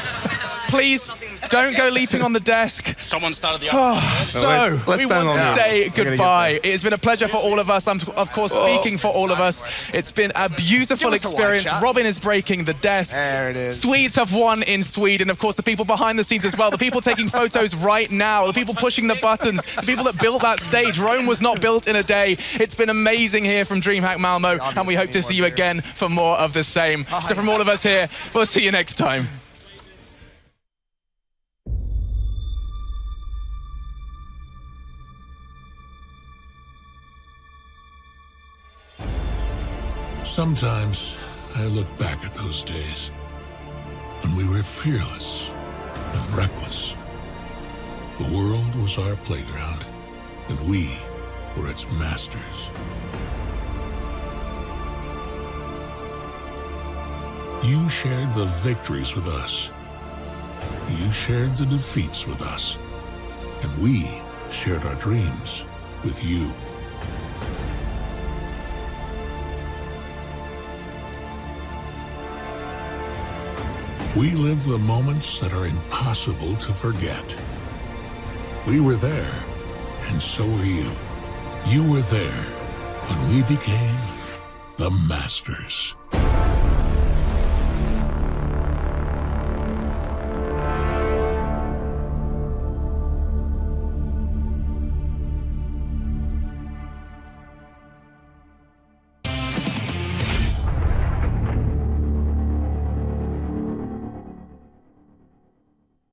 Please, don't go leaping on the desk. Someone started the So, we want to say goodbye. It has been a pleasure for all of us. I'm, of course, speaking for all of us. It's been a beautiful experience. Robin is breaking the desk. There it is. Swedes have won in Sweden. Of course, the people behind the scenes as well. The people taking photos right now. The people pushing the buttons. The people that built that stage. Rome was not built in a day. It's been amazing here from DreamHack Malmö, and we hope to see you again for more of the same. So from all of us here, we'll see you next time. Sometimes I look back at those days when we were fearless and reckless. The world was our playground, and we were its masters. You shared the victories with us. You shared the defeats with us. And we shared our dreams with you. We live the moments that are impossible to forget. We were there, and so were you. You were there when we became the Masters.